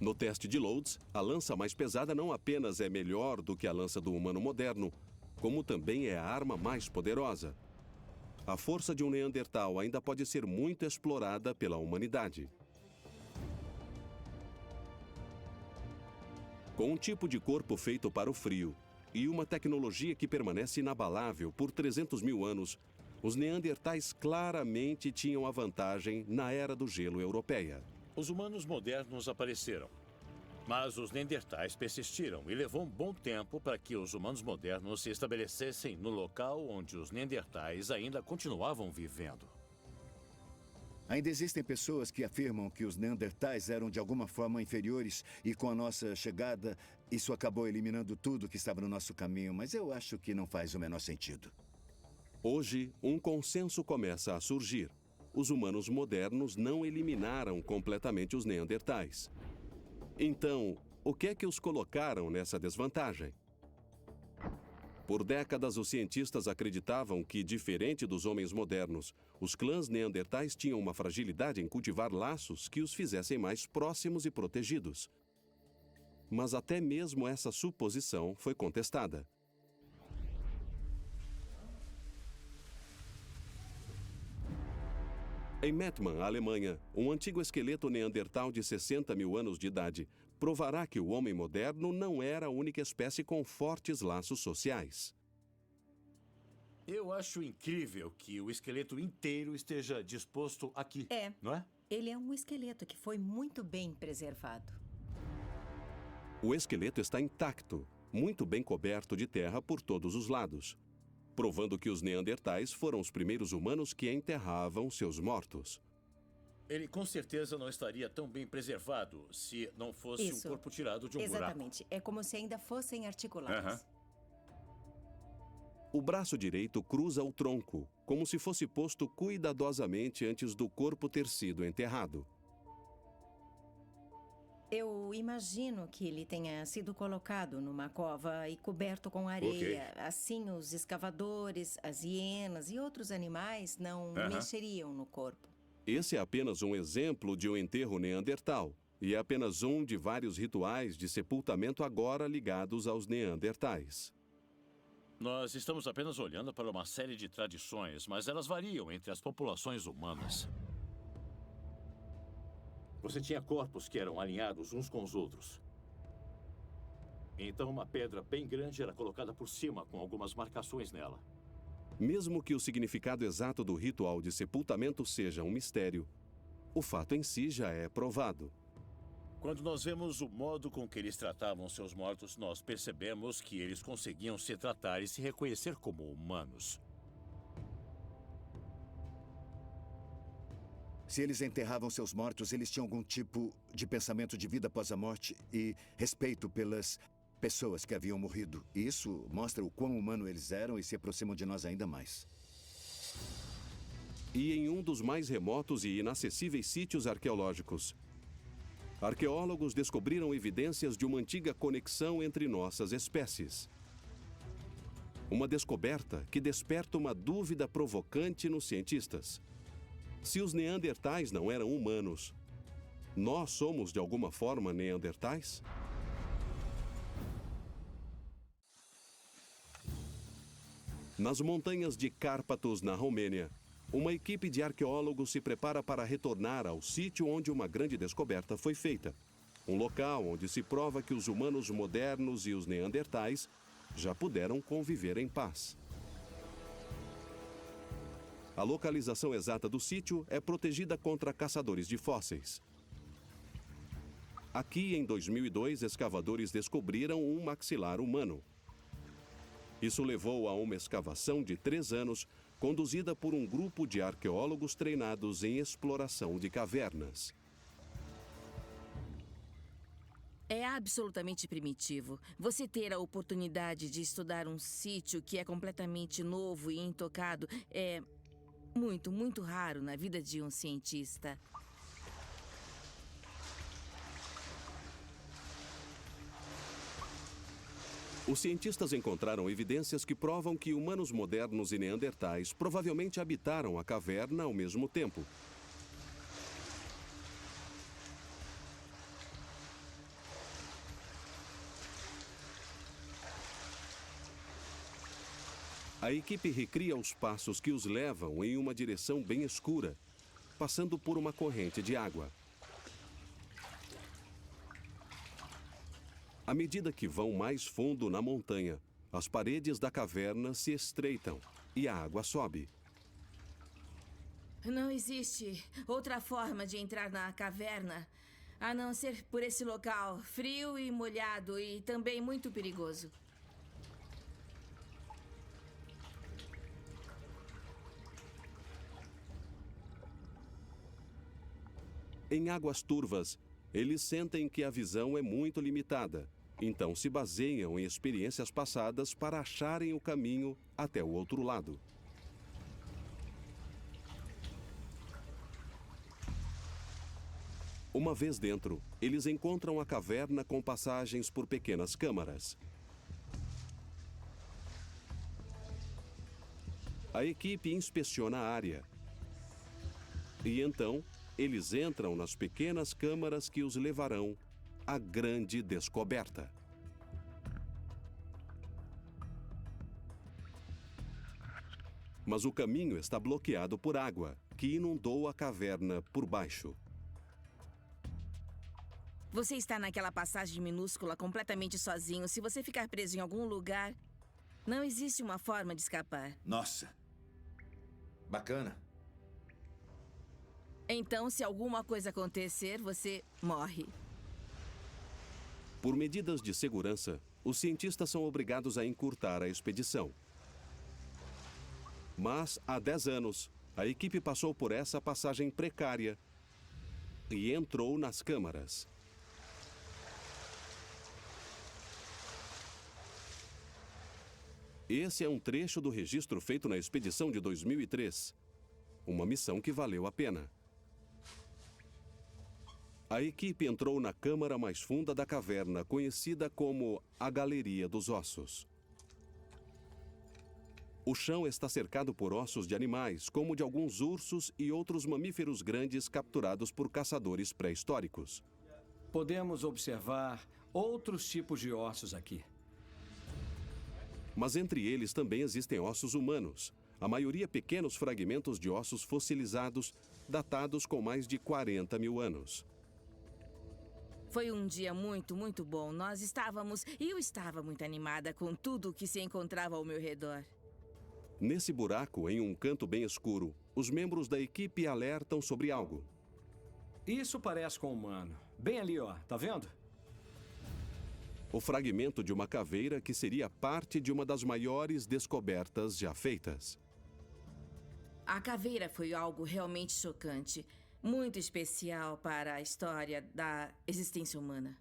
[SPEAKER 2] No teste de Lodes, a lança mais pesada não apenas é melhor do que a lança do humano moderno, como também é a arma mais poderosa. A força de um Neandertal ainda pode ser muito explorada pela humanidade. Com um tipo de corpo feito para o frio e uma tecnologia que permanece inabalável por 300 mil anos, os neandertais claramente tinham a vantagem na era do gelo europeia.
[SPEAKER 5] Os humanos modernos apareceram. Mas os Neandertais persistiram e levou um bom tempo para que os humanos modernos se estabelecessem no local onde os Neandertais ainda continuavam vivendo.
[SPEAKER 3] Ainda existem pessoas que afirmam que os Neandertais eram de alguma forma inferiores e com a nossa chegada, isso acabou eliminando tudo que estava no nosso caminho, mas eu acho que não faz o menor sentido.
[SPEAKER 2] Hoje, um consenso começa a surgir. Os humanos modernos não eliminaram completamente os Neandertais. Então, o que é que os colocaram nessa desvantagem? Por décadas, os cientistas acreditavam que, diferente dos homens modernos, os clãs neandertais tinham uma fragilidade em cultivar laços que os fizessem mais próximos e protegidos. Mas até mesmo essa suposição foi contestada. Em Mettmann, Alemanha, um antigo esqueleto neandertal de 60 mil anos de idade provará que o homem moderno não era a única espécie com fortes laços sociais.
[SPEAKER 5] Eu acho incrível que o esqueleto inteiro esteja disposto aqui, não é?
[SPEAKER 1] Ele é um esqueleto que foi muito bem preservado.
[SPEAKER 2] O esqueleto está intacto, muito bem coberto de terra por todos os lados, provando que os neandertais foram os primeiros humanos que enterravam seus mortos.
[SPEAKER 5] Ele com certeza não estaria tão bem preservado se não fosse um corpo tirado de um buraco.
[SPEAKER 1] Exatamente. É como se ainda fossem articulados.
[SPEAKER 2] O braço direito cruza o tronco, como se fosse posto cuidadosamente antes do corpo ter sido enterrado.
[SPEAKER 1] Eu imagino que ele tenha sido colocado numa cova e coberto com areia. Assim, os escavadores, as hienas e outros animais não mexeriam no corpo.
[SPEAKER 2] Esse é apenas um exemplo de um enterro neandertal, e é apenas um de vários rituais de sepultamento agora ligados aos neandertais.
[SPEAKER 5] Nós estamos apenas olhando para uma série de tradições, mas elas variam entre as populações humanas. Você tinha corpos que eram alinhados uns com os outros. Então, uma pedra bem grande era colocada por cima, com algumas marcações nela.
[SPEAKER 2] Mesmo que o significado exato do ritual de sepultamento seja um mistério, o fato em si já é provado.
[SPEAKER 5] Quando nós vemos o modo com que eles tratavam seus mortos, nós percebemos que eles conseguiam se tratar e se reconhecer como humanos.
[SPEAKER 3] Se eles enterravam seus mortos, eles tinham algum tipo de pensamento de vida após a morte e respeito pelas pessoas que haviam morrido. E isso mostra o quão humano eles eram e se aproximam de nós ainda mais.
[SPEAKER 2] E em um dos mais remotos e inacessíveis sítios arqueológicos, arqueólogos descobriram evidências de uma antiga conexão entre nossas espécies. Uma descoberta que desperta uma dúvida provocante nos cientistas. Se os neandertais não eram humanos, nós somos de alguma forma neandertais? Nas montanhas de Cárpatos, na Romênia, uma equipe de arqueólogos se prepara para retornar ao sítio onde uma grande descoberta foi feita. Um local onde se prova que os humanos modernos e os neandertais já puderam conviver em paz. A localização exata do sítio é protegida contra caçadores de fósseis. Aqui, em 2002, escavadores descobriram um maxilar humano. Isso levou a uma escavação de 3 anos, conduzida por um grupo de arqueólogos treinados em exploração de cavernas.
[SPEAKER 4] É absolutamente primitivo. Você ter a oportunidade de estudar um sítio que é completamente novo e intocado é muito, muito raro na vida de um cientista.
[SPEAKER 2] Os cientistas encontraram evidências que provam que humanos modernos e neandertais provavelmente habitaram a caverna ao mesmo tempo. A equipe recria os passos que os levam em uma direção bem escura, passando por uma corrente de água. À medida que vão mais fundo na montanha, as paredes da caverna se estreitam e a água sobe.
[SPEAKER 4] Não existe outra forma de entrar na caverna A não ser por esse local frio e molhado e também muito perigoso.
[SPEAKER 2] Em águas turvas, eles sentem que a visão é muito limitada, então se baseiam em experiências passadas para acharem o caminho até o outro lado. Uma vez dentro, eles encontram a caverna com passagens por pequenas câmaras. A equipe inspeciona a área. E então, eles entram nas pequenas câmaras que os levarão à grande descoberta. Mas o caminho está bloqueado por água, que inundou a caverna por baixo.
[SPEAKER 4] Você está naquela passagem minúscula completamente sozinho. Se você ficar preso em algum lugar, não existe uma forma de escapar.
[SPEAKER 11] Nossa. Bacana.
[SPEAKER 4] Então, se alguma coisa acontecer, você morre.
[SPEAKER 2] Por medidas de segurança, os cientistas são obrigados a encurtar a expedição. Mas, há 10 anos, a equipe passou por essa passagem precária e entrou nas câmaras. Esse é um trecho do registro feito na expedição de 2003. Uma missão que valeu a pena. A equipe entrou na câmara mais funda da caverna, conhecida como a Galeria dos Ossos. O chão está cercado por ossos de animais, como de alguns ursos e outros mamíferos grandes capturados por caçadores pré-históricos.
[SPEAKER 7] Podemos observar outros tipos de ossos aqui.
[SPEAKER 2] Mas entre eles também existem ossos humanos, a maioria pequenos fragmentos de ossos fossilizados, datados com mais de 40 mil anos.
[SPEAKER 4] Foi um dia muito, muito bom. Eu estava muito animada com tudo o que se encontrava ao meu redor.
[SPEAKER 2] Nesse buraco, em um canto bem escuro, os membros da equipe alertam sobre algo.
[SPEAKER 7] Isso parece com um humano. Bem ali, ó. Tá vendo?
[SPEAKER 2] O fragmento de uma caveira que seria parte de uma das maiores descobertas já feitas.
[SPEAKER 4] A caveira foi algo realmente chocante. Muito especial para a história da existência humana.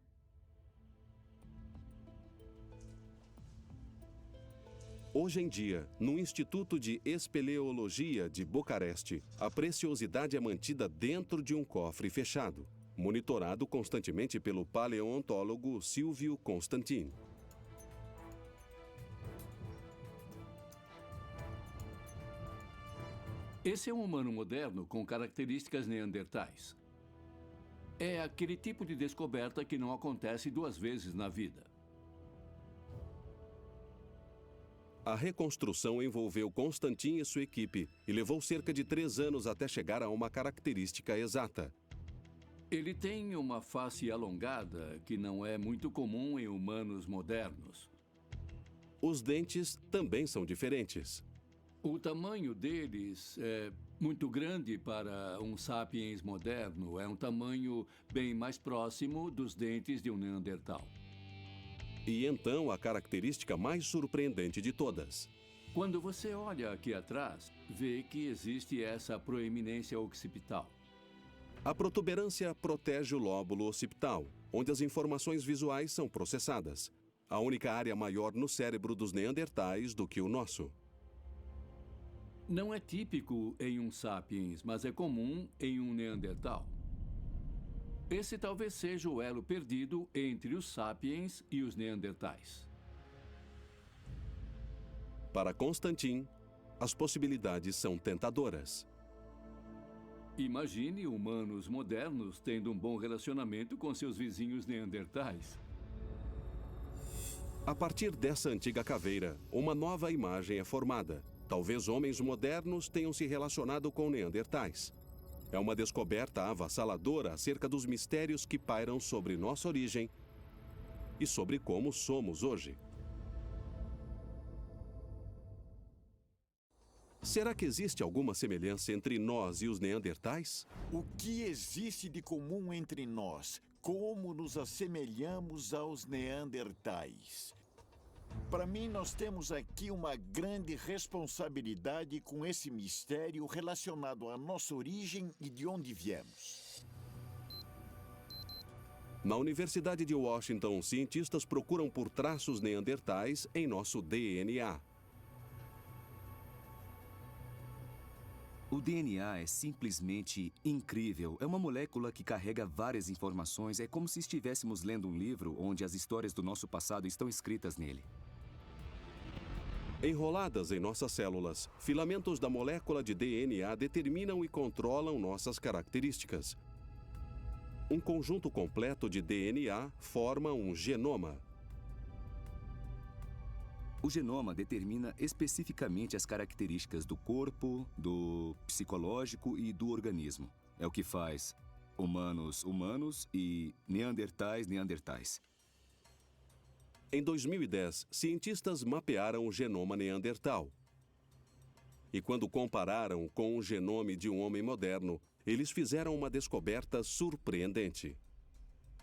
[SPEAKER 2] Hoje em dia, no Instituto de Espeleologia de Bucareste, a preciosidade é mantida dentro de um cofre fechado, monitorado constantemente pelo paleontólogo Silvio Constantin.
[SPEAKER 10] Esse é um humano moderno com características neandertais. É aquele tipo de descoberta que não acontece 2 vezes na vida.
[SPEAKER 2] A reconstrução envolveu Constantin e sua equipe e levou cerca de 3 anos até chegar a uma característica exata.
[SPEAKER 10] Ele tem uma face alongada que não é muito comum em humanos modernos.
[SPEAKER 2] Os dentes também são diferentes.
[SPEAKER 10] O tamanho deles é muito grande para um sapiens moderno. É um tamanho bem mais próximo dos dentes de um neandertal.
[SPEAKER 2] E então a característica mais surpreendente de todas.
[SPEAKER 10] Quando você olha aqui atrás, vê que existe essa proeminência occipital.
[SPEAKER 2] A protuberância protege o lóbulo occipital, onde as informações visuais são processadas. A única área maior no cérebro dos neandertais do que o nosso.
[SPEAKER 10] Não é típico em um sapiens, mas é comum em um neandertal. Esse talvez seja o elo perdido entre os sapiens e os neandertais.
[SPEAKER 2] Para Constantin, as possibilidades são tentadoras.
[SPEAKER 10] Imagine humanos modernos tendo um bom relacionamento com seus vizinhos neandertais.
[SPEAKER 2] A partir dessa antiga caveira, uma nova imagem é formada. Talvez homens modernos tenham se relacionado com neandertais. É uma descoberta avassaladora acerca dos mistérios que pairam sobre nossa origem e sobre como somos hoje. Será que existe alguma semelhança entre nós e os neandertais?
[SPEAKER 6] O que existe de comum entre nós? como nos assemelhamos aos Neandertais. Para mim, nós temos aqui uma grande responsabilidade com esse mistério relacionado à nossa origem e de onde viemos.
[SPEAKER 2] Na Universidade de Washington, cientistas procuram por traços neandertais em nosso DNA.
[SPEAKER 12] O DNA é simplesmente incrível. É uma molécula que carrega várias informações. É como se estivéssemos lendo um livro onde as histórias do nosso passado estão escritas nele.
[SPEAKER 2] Enroladas em nossas células, filamentos da molécula de DNA determinam e controlam nossas características. Um conjunto completo de DNA forma um genoma.
[SPEAKER 12] O genoma determina especificamente as características do corpo, do psicológico e do organismo. É o que faz humanos humanos e neandertais neandertais.
[SPEAKER 2] Em 2010, cientistas mapearam o genoma neandertal. E quando compararam com o genoma de um homem moderno, eles fizeram uma descoberta surpreendente.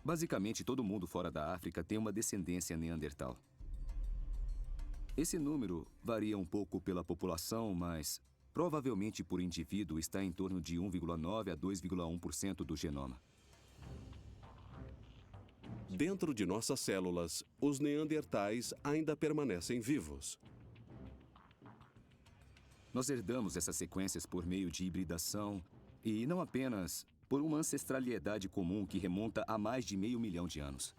[SPEAKER 12] Basicamente, todo mundo fora da África tem uma descendência neandertal. Esse número varia um pouco pela população, mas provavelmente por indivíduo está em torno de 1,9 a 2,1% do genoma.
[SPEAKER 2] Dentro de nossas células, os neandertais ainda permanecem vivos.
[SPEAKER 12] Nós herdamos essas sequências por meio de hibridação e não apenas por uma ancestralidade comum que remonta a mais de 500 mil de anos.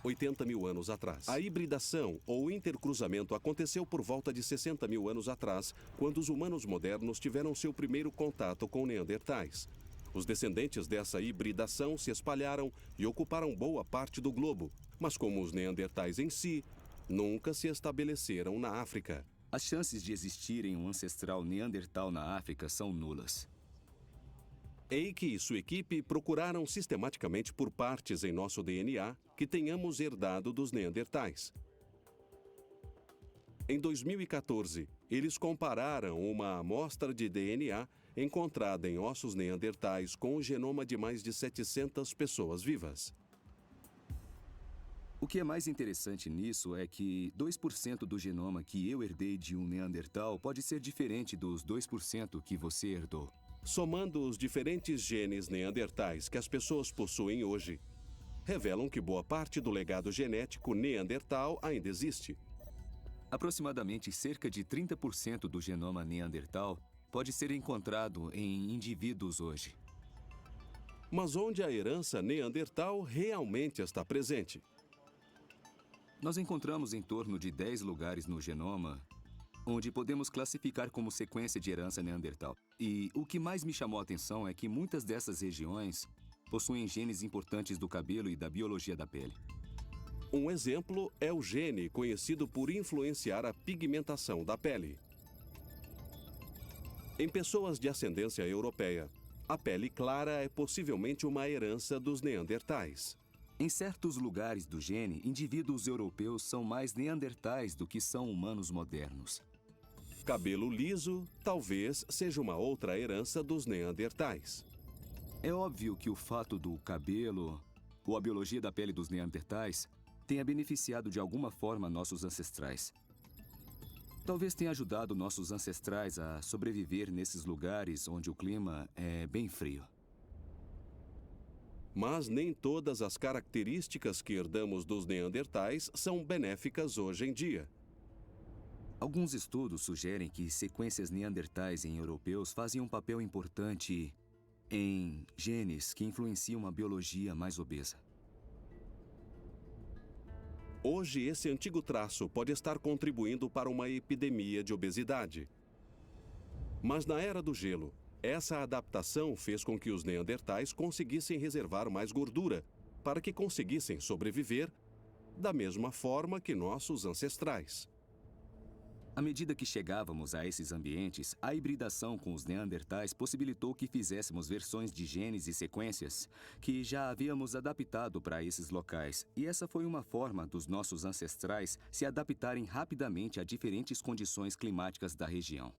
[SPEAKER 2] 80 mil anos atrás. A hibridação ou intercruzamento aconteceu por volta de 60 mil anos atrás, quando os humanos modernos tiveram seu primeiro contato com neandertais. Os descendentes dessa hibridação se espalharam e ocuparam boa parte do globo, mas como os neandertais em si, nunca se estabeleceram na África.
[SPEAKER 12] As chances de existirem um ancestral neandertal na África são nulas.
[SPEAKER 2] Eike e sua equipe procuraram sistematicamente por partes em nosso DNA que tenhamos herdado dos neandertais. Em 2014, eles compararam uma amostra de DNA encontrada em ossos neandertais com o genoma de mais de 700 pessoas vivas.
[SPEAKER 12] O que é mais interessante nisso é que 2% do genoma que eu herdei de um neandertal pode ser diferente dos 2% que você herdou.
[SPEAKER 2] Somando os diferentes genes neandertais que as pessoas possuem hoje, revelam que boa parte do legado genético neandertal ainda existe.
[SPEAKER 12] Aproximadamente cerca de 30% do genoma neandertal pode ser encontrado em indivíduos hoje.
[SPEAKER 2] Mas onde a herança neandertal realmente está presente?
[SPEAKER 12] Nós encontramos em torno de 10 lugares no genoma onde podemos classificar como sequência de herança neandertal. E o que mais me chamou a atenção é que muitas dessas regiões possuem genes importantes do cabelo e da biologia da pele.
[SPEAKER 2] Um exemplo é o gene conhecido por influenciar a pigmentação da pele. Em pessoas de ascendência europeia, a pele clara é possivelmente uma herança dos neandertais.
[SPEAKER 12] Em certos lugares do gene, indivíduos europeus são mais neandertais do que são humanos modernos.
[SPEAKER 2] Cabelo liso talvez seja uma outra herança dos neandertais.
[SPEAKER 12] É óbvio que o fato do cabelo ou a biologia da pele dos neandertais tenha beneficiado de alguma forma nossos ancestrais. Talvez tenha ajudado nossos ancestrais a sobreviver nesses lugares onde o clima é bem frio.
[SPEAKER 2] Mas nem todas as características que herdamos dos neandertais são benéficas hoje em dia.
[SPEAKER 12] Alguns estudos sugerem que sequências neandertais em europeus fazem um papel importante em genes que influenciam a biologia mais obesa.
[SPEAKER 2] Hoje, esse antigo traço pode estar contribuindo para uma epidemia de obesidade. Mas na Era do Gelo, essa adaptação fez com que os neandertais conseguissem reservar mais gordura para que conseguissem sobreviver da mesma forma que nossos ancestrais.
[SPEAKER 12] À medida que chegávamos a esses ambientes, a hibridação com os neandertais possibilitou que fizéssemos versões de genes e sequências que já havíamos adaptado para esses locais. E essa foi uma forma dos nossos ancestrais se adaptarem rapidamente a diferentes condições climáticas da região.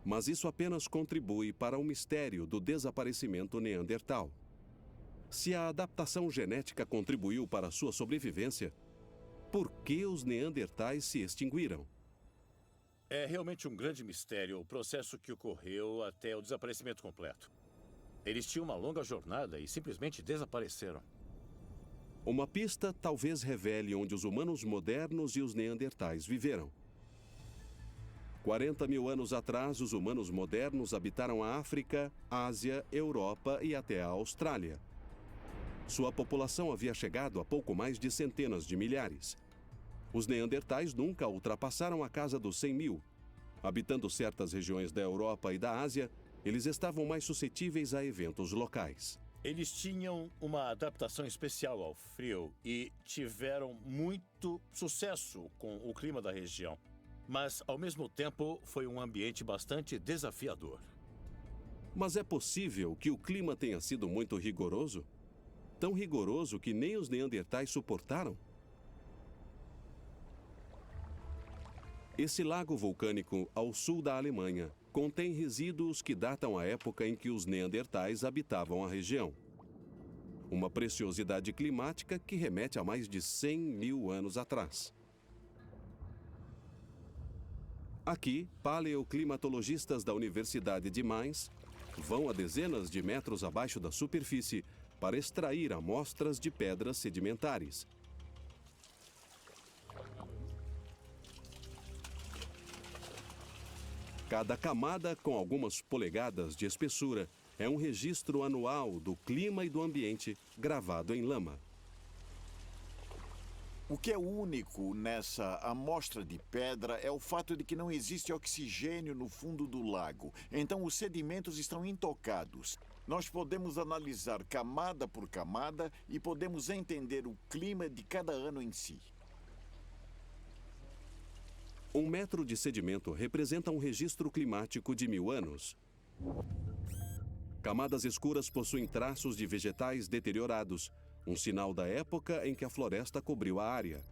[SPEAKER 2] Mas isso apenas contribui para o mistério do desaparecimento neandertal. Se a adaptação genética contribuiu para a sua sobrevivência, por que os neandertais se extinguiram?
[SPEAKER 5] É realmente um grande mistério o processo que ocorreu até o desaparecimento completo. Eles tinham uma longa jornada e simplesmente desapareceram.
[SPEAKER 2] Uma pista talvez revele onde os humanos modernos e os neandertais viveram. 40 mil anos atrás, os humanos modernos habitaram a África, Ásia, Europa e até a Austrália. Sua população havia chegado a pouco mais de centenas de milhares. Os neandertais nunca ultrapassaram a casa dos 100 mil. Habitando certas regiões da Europa e da Ásia, eles estavam mais suscetíveis a eventos locais.
[SPEAKER 5] Eles tinham uma adaptação especial ao frio e tiveram muito sucesso com o clima da região. Mas, ao mesmo tempo, foi um ambiente bastante desafiador.
[SPEAKER 2] Mas é possível que o clima tenha sido muito rigoroso? Tão rigoroso que nem os neandertais suportaram? Esse lago vulcânico, ao sul da Alemanha, contém resíduos que datam a época em que os neandertais habitavam a região. Uma preciosidade climática que remete a mais de 100 mil anos atrás. Aqui, paleoclimatologistas da Universidade de Mainz vão a dezenas de metros abaixo da superfície para extrair amostras de pedras sedimentares. Cada camada, com algumas polegadas de espessura, é um registro anual do clima e do ambiente gravado em lama.
[SPEAKER 6] O que é único nessa amostra de pedra é o fato de que não existe oxigênio no fundo do lago. Então, os sedimentos estão intocados. Nós podemos analisar camada por camada e podemos entender o clima de cada ano em si.
[SPEAKER 2] 1 metro de sedimento representa um registro climático de 1000 anos. Camadas escuras possuem traços de vegetais deteriorados, um sinal da época em que a floresta cobriu a área.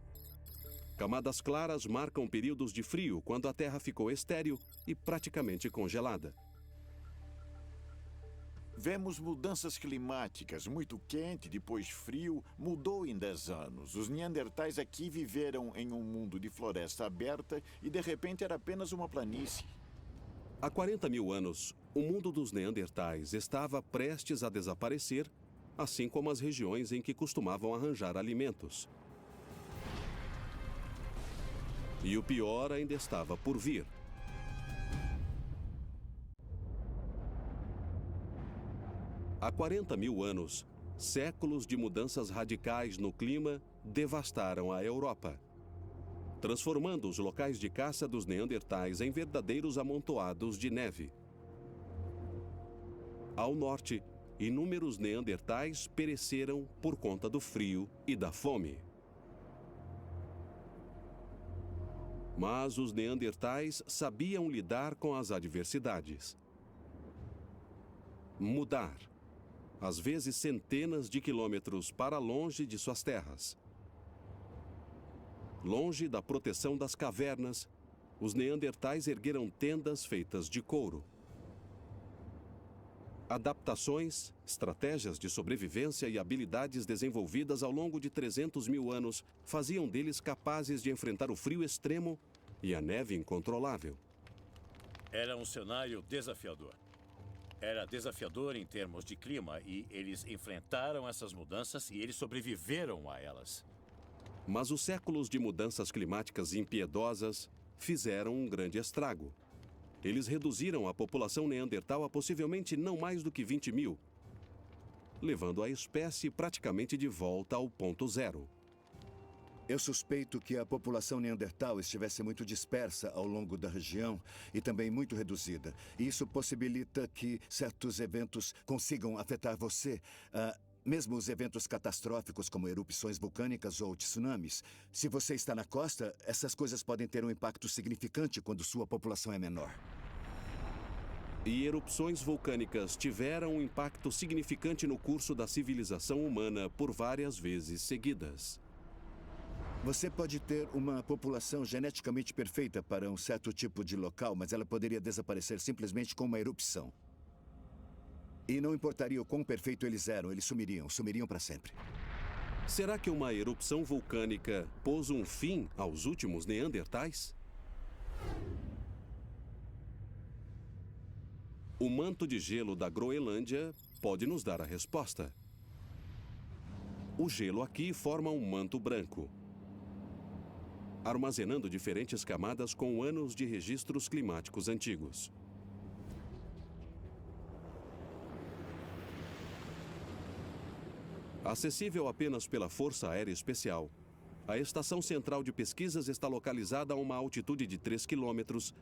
[SPEAKER 2] Camadas claras marcam períodos de frio, quando a terra ficou estéril e praticamente congelada.
[SPEAKER 6] Vemos mudanças climáticas, muito quente, depois frio, mudou em 10 anos. Os neandertais aqui viveram em um mundo de floresta aberta e de repente era apenas uma planície.
[SPEAKER 2] Há 40 mil anos, o mundo dos neandertais estava prestes a desaparecer, assim como as regiões em que costumavam arranjar alimentos. E o pior ainda estava por vir. Há 40 mil anos, séculos de mudanças radicais no clima devastaram a Europa, transformando os locais de caça dos neandertais em verdadeiros amontoados de neve. Ao norte, inúmeros neandertais pereceram por conta do frio e da fome. Mas os neandertais sabiam lidar com as adversidades. Mudar. Às vezes centenas de quilômetros para longe de suas terras. Longe da proteção das cavernas, os neandertais ergueram tendas feitas de couro. Adaptações, estratégias de sobrevivência e habilidades desenvolvidas ao longo de 300 mil anos faziam deles capazes de enfrentar o frio extremo e a neve incontrolável.
[SPEAKER 5] Era um cenário desafiador. Era desafiador em termos de clima e eles enfrentaram essas mudanças e eles sobreviveram a elas.
[SPEAKER 2] Mas os séculos de mudanças climáticas impiedosas fizeram um grande estrago. Eles reduziram a população neandertal a possivelmente não mais do que 20 mil, levando a espécie praticamente de volta ao ponto zero.
[SPEAKER 3] Eu suspeito que a população neandertal estivesse muito dispersa ao longo da região e também muito reduzida. E isso possibilita que certos eventos consigam afetar você. Mesmo os eventos catastróficos como erupções vulcânicas ou tsunamis. Se você está na costa, essas coisas podem ter um impacto significante quando sua população é menor.
[SPEAKER 2] E erupções vulcânicas tiveram um impacto significante no curso da civilização humana por várias vezes seguidas.
[SPEAKER 3] Você pode ter uma população geneticamente perfeita para um certo tipo de local, mas ela poderia desaparecer simplesmente com uma erupção. E não importaria o quão perfeito eles eram, eles sumiriam para sempre.
[SPEAKER 2] Será que uma erupção vulcânica pôs um fim aos últimos Neandertais? O manto de gelo da Groenlândia pode nos dar a resposta. O gelo aqui forma um manto branco, armazenando diferentes camadas com anos de registros climáticos antigos. Acessível apenas pela Força Aérea Especial, a Estação Central de Pesquisas está localizada a uma altitude de 3 quilômetros,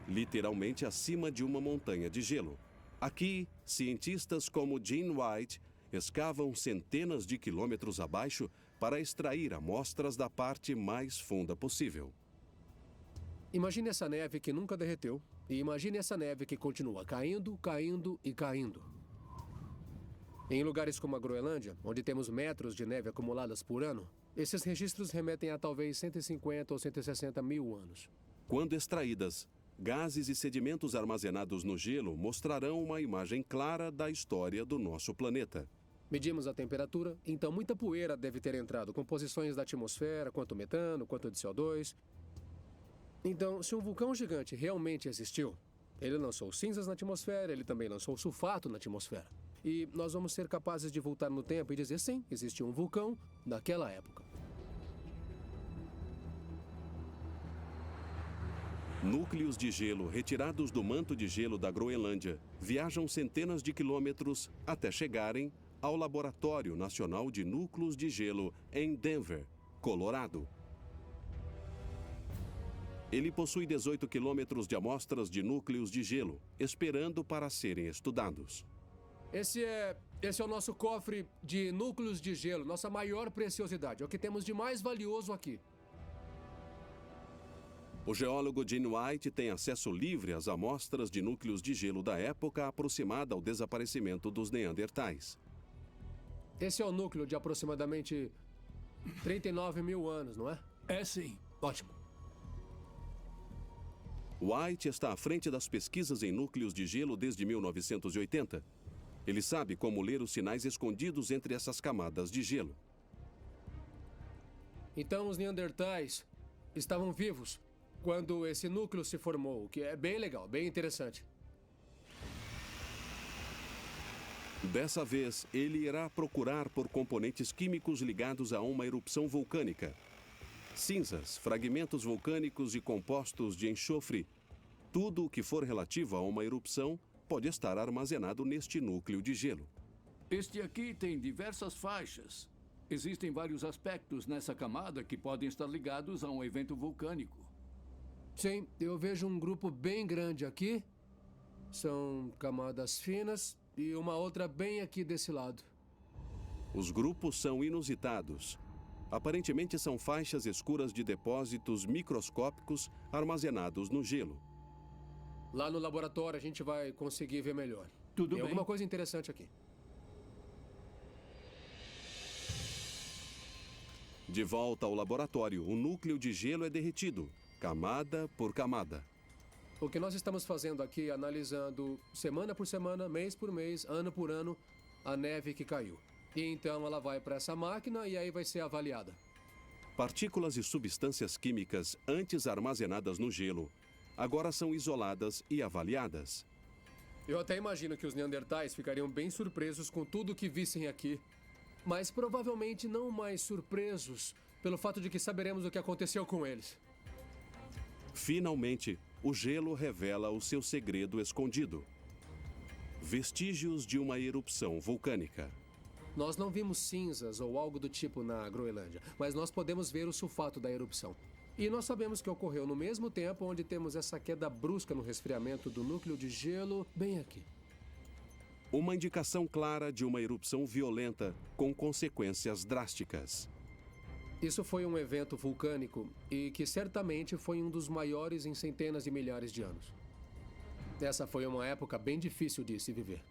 [SPEAKER 2] literalmente acima de uma montanha de gelo. Aqui, cientistas como Gene White escavam centenas de quilômetros abaixo para extrair amostras da parte mais funda possível.
[SPEAKER 13] Imagine essa neve que nunca derreteu e imagine essa neve que continua caindo, caindo e caindo. Em lugares como a Groenlândia, onde temos metros de neve acumuladas por ano, esses registros remetem a talvez 150 ou 160 mil anos.
[SPEAKER 2] Quando extraídas, gases e sedimentos armazenados no gelo mostrarão uma imagem clara da história do nosso planeta.
[SPEAKER 13] Medimos a temperatura, então muita poeira deve ter entrado, composições da atmosfera, quanto metano, quanto de CO2. Então, se um vulcão gigante realmente existiu, ele lançou cinzas na atmosfera, ele também lançou sulfato na atmosfera. E nós vamos ser capazes de voltar no tempo e dizer, sim, existiu um vulcão naquela época.
[SPEAKER 2] Núcleos de gelo retirados do manto de gelo da Groenlândia viajam centenas de quilômetros até chegarem ao Laboratório Nacional de Núcleos de Gelo em Denver, Colorado. Ele possui 18 quilômetros de amostras de núcleos de gelo, esperando para serem estudados.
[SPEAKER 13] Esse é o nosso cofre de núcleos de gelo, nossa maior preciosidade, é o que temos de mais valioso aqui.
[SPEAKER 2] O geólogo Gene White tem acesso livre às amostras de núcleos de gelo da época aproximada ao desaparecimento dos Neandertais.
[SPEAKER 13] Esse é o núcleo de aproximadamente 39 mil anos, não é?
[SPEAKER 10] É sim.
[SPEAKER 13] Ótimo.
[SPEAKER 2] White está à frente das pesquisas em núcleos de gelo desde 1980. Ele sabe como ler os sinais escondidos entre essas camadas de gelo.
[SPEAKER 13] Então os Neandertais estavam vivos quando esse núcleo se formou, o que é bem legal, bem interessante.
[SPEAKER 2] Dessa vez, ele irá procurar por componentes químicos ligados a uma erupção vulcânica. Cinzas, fragmentos vulcânicos e compostos de enxofre. Tudo o que for relativo a uma erupção pode estar armazenado neste núcleo de gelo.
[SPEAKER 10] Este aqui tem diversas faixas. Existem vários aspectos nessa camada que podem estar ligados a um evento vulcânico.
[SPEAKER 13] Sim, eu vejo um grupo bem grande aqui. São camadas finas e uma outra bem aqui desse lado.
[SPEAKER 2] Os grupos são inusitados. Aparentemente são faixas escuras de depósitos microscópicos armazenados no gelo.
[SPEAKER 13] Lá no laboratório a gente vai conseguir ver melhor.
[SPEAKER 10] Tudo bem.
[SPEAKER 13] Tem alguma coisa interessante aqui.
[SPEAKER 2] De volta ao laboratório, o núcleo de gelo é derretido, camada por camada.
[SPEAKER 13] O que nós estamos fazendo aqui é analisando semana por semana, mês por mês, ano por ano, a neve que caiu. E então ela vai para essa máquina e aí vai ser avaliada.
[SPEAKER 2] Partículas e substâncias químicas antes armazenadas no gelo agora são isoladas e avaliadas.
[SPEAKER 13] Eu até imagino que os Neandertais ficariam bem surpresos com tudo o que vissem aqui. Mas provavelmente não mais surpresos pelo fato de que saberemos o que aconteceu com eles.
[SPEAKER 2] Finalmente, o gelo revela o seu segredo escondido. Vestígios de uma erupção vulcânica.
[SPEAKER 13] Nós não vimos cinzas ou algo do tipo na Groenlândia, mas nós podemos ver o sulfato da erupção. E nós sabemos que ocorreu no mesmo tempo onde temos essa queda brusca no resfriamento do núcleo de gelo bem aqui.
[SPEAKER 2] Uma indicação clara de uma erupção violenta com consequências drásticas.
[SPEAKER 13] Isso foi um evento vulcânico e que certamente foi um dos maiores em centenas de milhares de anos. Essa foi uma época bem difícil de se viver.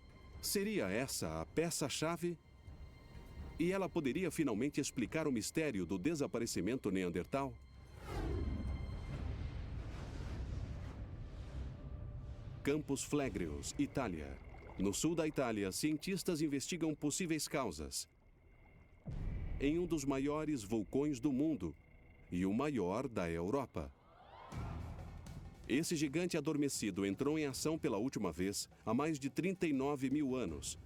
[SPEAKER 2] Seria essa a peça-chave? E ela poderia finalmente explicar o mistério do desaparecimento neandertal? Campos Flegreos, Itália. No sul da Itália, cientistas investigam possíveis causas em um dos maiores vulcões do mundo e o maior da Europa. Esse gigante adormecido entrou em ação pela última vez há mais de 39 mil anos.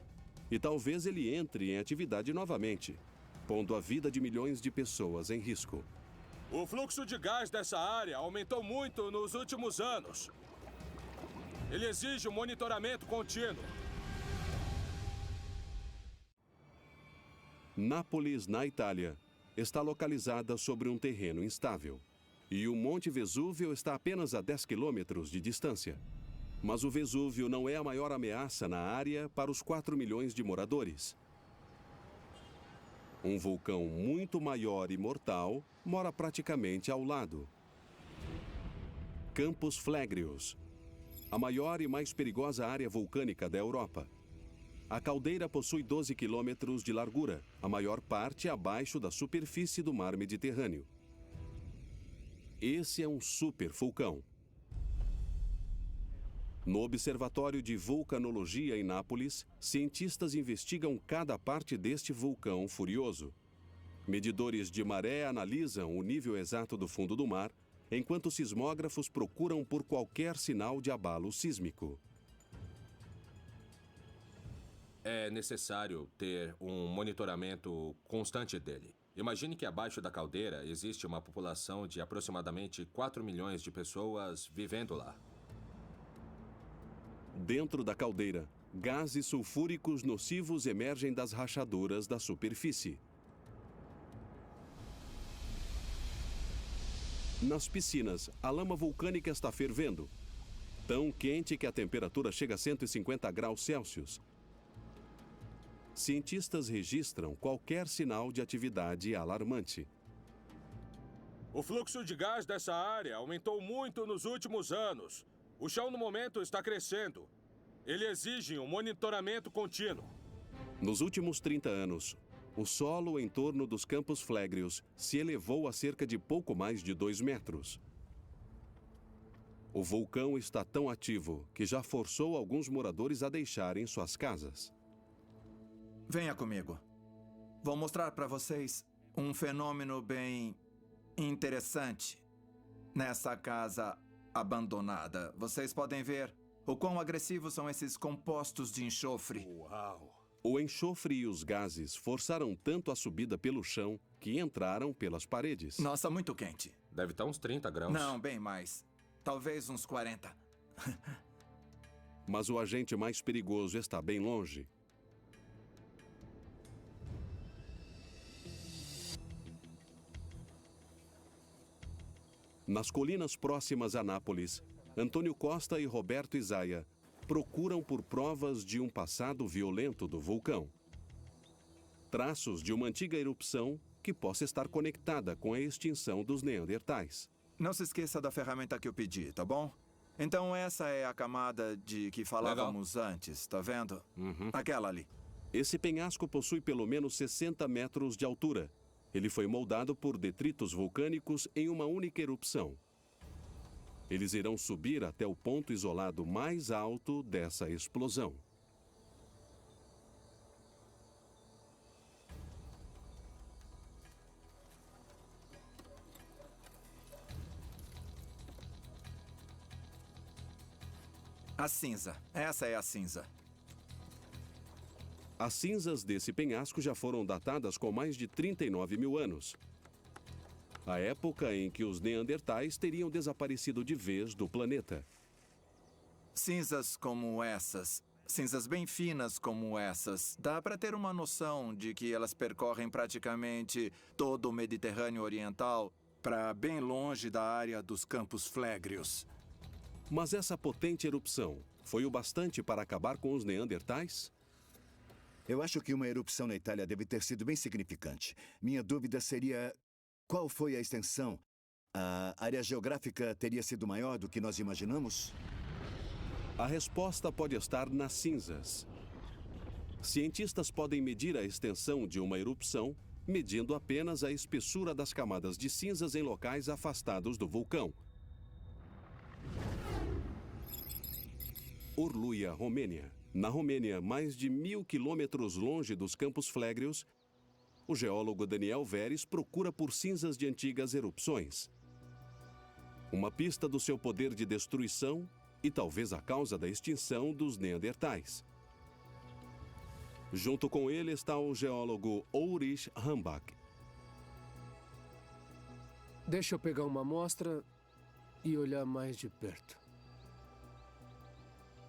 [SPEAKER 2] E talvez ele entre em atividade novamente, pondo a vida de milhões de pessoas em risco.
[SPEAKER 14] O fluxo de gás dessa área aumentou muito nos últimos anos. Ele exige um monitoramento contínuo.
[SPEAKER 2] Nápoles, na Itália, está localizada sobre um terreno instável. E o Monte Vesúvio está apenas a 10 quilômetros de distância. Mas o Vesúvio não é a maior ameaça na área para os 4 milhões de moradores. Um vulcão muito maior e mortal mora praticamente ao lado. Campos Flegrios, a maior e mais perigosa área vulcânica da Europa. A caldeira possui 12 quilômetros de largura, a maior parte abaixo da superfície do mar Mediterrâneo. Esse é um supervulcão. No Observatório de Vulcanologia em Nápoles, cientistas investigam cada parte deste vulcão furioso. Medidores de maré analisam o nível exato do fundo do mar, enquanto sismógrafos procuram por qualquer sinal de abalo sísmico.
[SPEAKER 15] É necessário ter um monitoramento constante dele. Imagine que abaixo da caldeira existe uma população de aproximadamente 4 milhões de pessoas vivendo lá.
[SPEAKER 2] Dentro da caldeira, gases sulfúricos nocivos emergem das rachaduras da superfície. Nas piscinas, a lama vulcânica está fervendo, tão quente que a temperatura chega a 150 graus Celsius. Cientistas registram qualquer sinal de atividade alarmante.
[SPEAKER 14] O fluxo de gás dessa área aumentou muito nos últimos anos. O chão, no momento, está crescendo. Ele exige um monitoramento contínuo.
[SPEAKER 2] Nos últimos 30 anos, o solo em torno dos Campos Flegrios se elevou a cerca de pouco mais de 2 metros. O vulcão está tão ativo que já forçou alguns moradores a deixarem suas casas.
[SPEAKER 9] Venha comigo. Vou mostrar para vocês um fenômeno bem interessante nessa casa abandonada. Vocês podem ver o quão agressivos são esses compostos de enxofre.
[SPEAKER 2] Uau! O enxofre e os gases forçaram tanto a subida pelo chão que entraram pelas paredes.
[SPEAKER 9] Nossa, muito quente.
[SPEAKER 15] Deve estar uns 30 graus.
[SPEAKER 9] Não, bem mais. Talvez uns 40.
[SPEAKER 2] Mas o agente mais perigoso está bem longe. Nas colinas próximas a Nápoles, Antônio Costa e Roberto Isaia procuram por provas de um passado violento do vulcão. Traços de uma antiga erupção que possa estar conectada com a extinção dos Neandertais.
[SPEAKER 9] Não se esqueça da ferramenta que eu pedi, tá bom? Então essa é a camada de que falávamos antes, tá vendo? Aquela ali.
[SPEAKER 2] Esse penhasco possui pelo menos 60 metros de altura. Ele foi moldado por detritos vulcânicos em uma única erupção. Eles irão subir até o ponto isolado mais alto dessa explosão.
[SPEAKER 9] A cinza. Essa é a cinza.
[SPEAKER 2] As cinzas desse penhasco já foram datadas com mais de 39 mil anos. A época em que os Neandertais teriam desaparecido de vez do planeta.
[SPEAKER 9] Cinzas como essas, cinzas bem finas como essas, dá para ter uma noção de que elas percorrem praticamente todo o Mediterrâneo Oriental para bem longe da área dos Campos Flegrios.
[SPEAKER 2] Mas essa potente erupção foi o bastante para acabar com os Neandertais?
[SPEAKER 3] Eu acho que uma erupção na Itália deve ter sido bem significante. Minha dúvida seria: qual foi a extensão? A área geográfica teria sido maior do que nós imaginamos?
[SPEAKER 2] A resposta pode estar nas cinzas. Cientistas podem medir a extensão de uma erupção medindo apenas a espessura das camadas de cinzas em locais afastados do vulcão. Orluia, Romênia, Na Romênia, mais de 1.000 quilômetros longe dos Campos Flegrios, o geólogo Daniel Veres procura por cinzas de antigas erupções. Uma pista do seu poder de destruição e talvez a causa da extinção dos Neandertais. Junto com ele está o geólogo Ulrich Hambach.
[SPEAKER 13] Deixa eu pegar uma amostra e olhar mais de perto.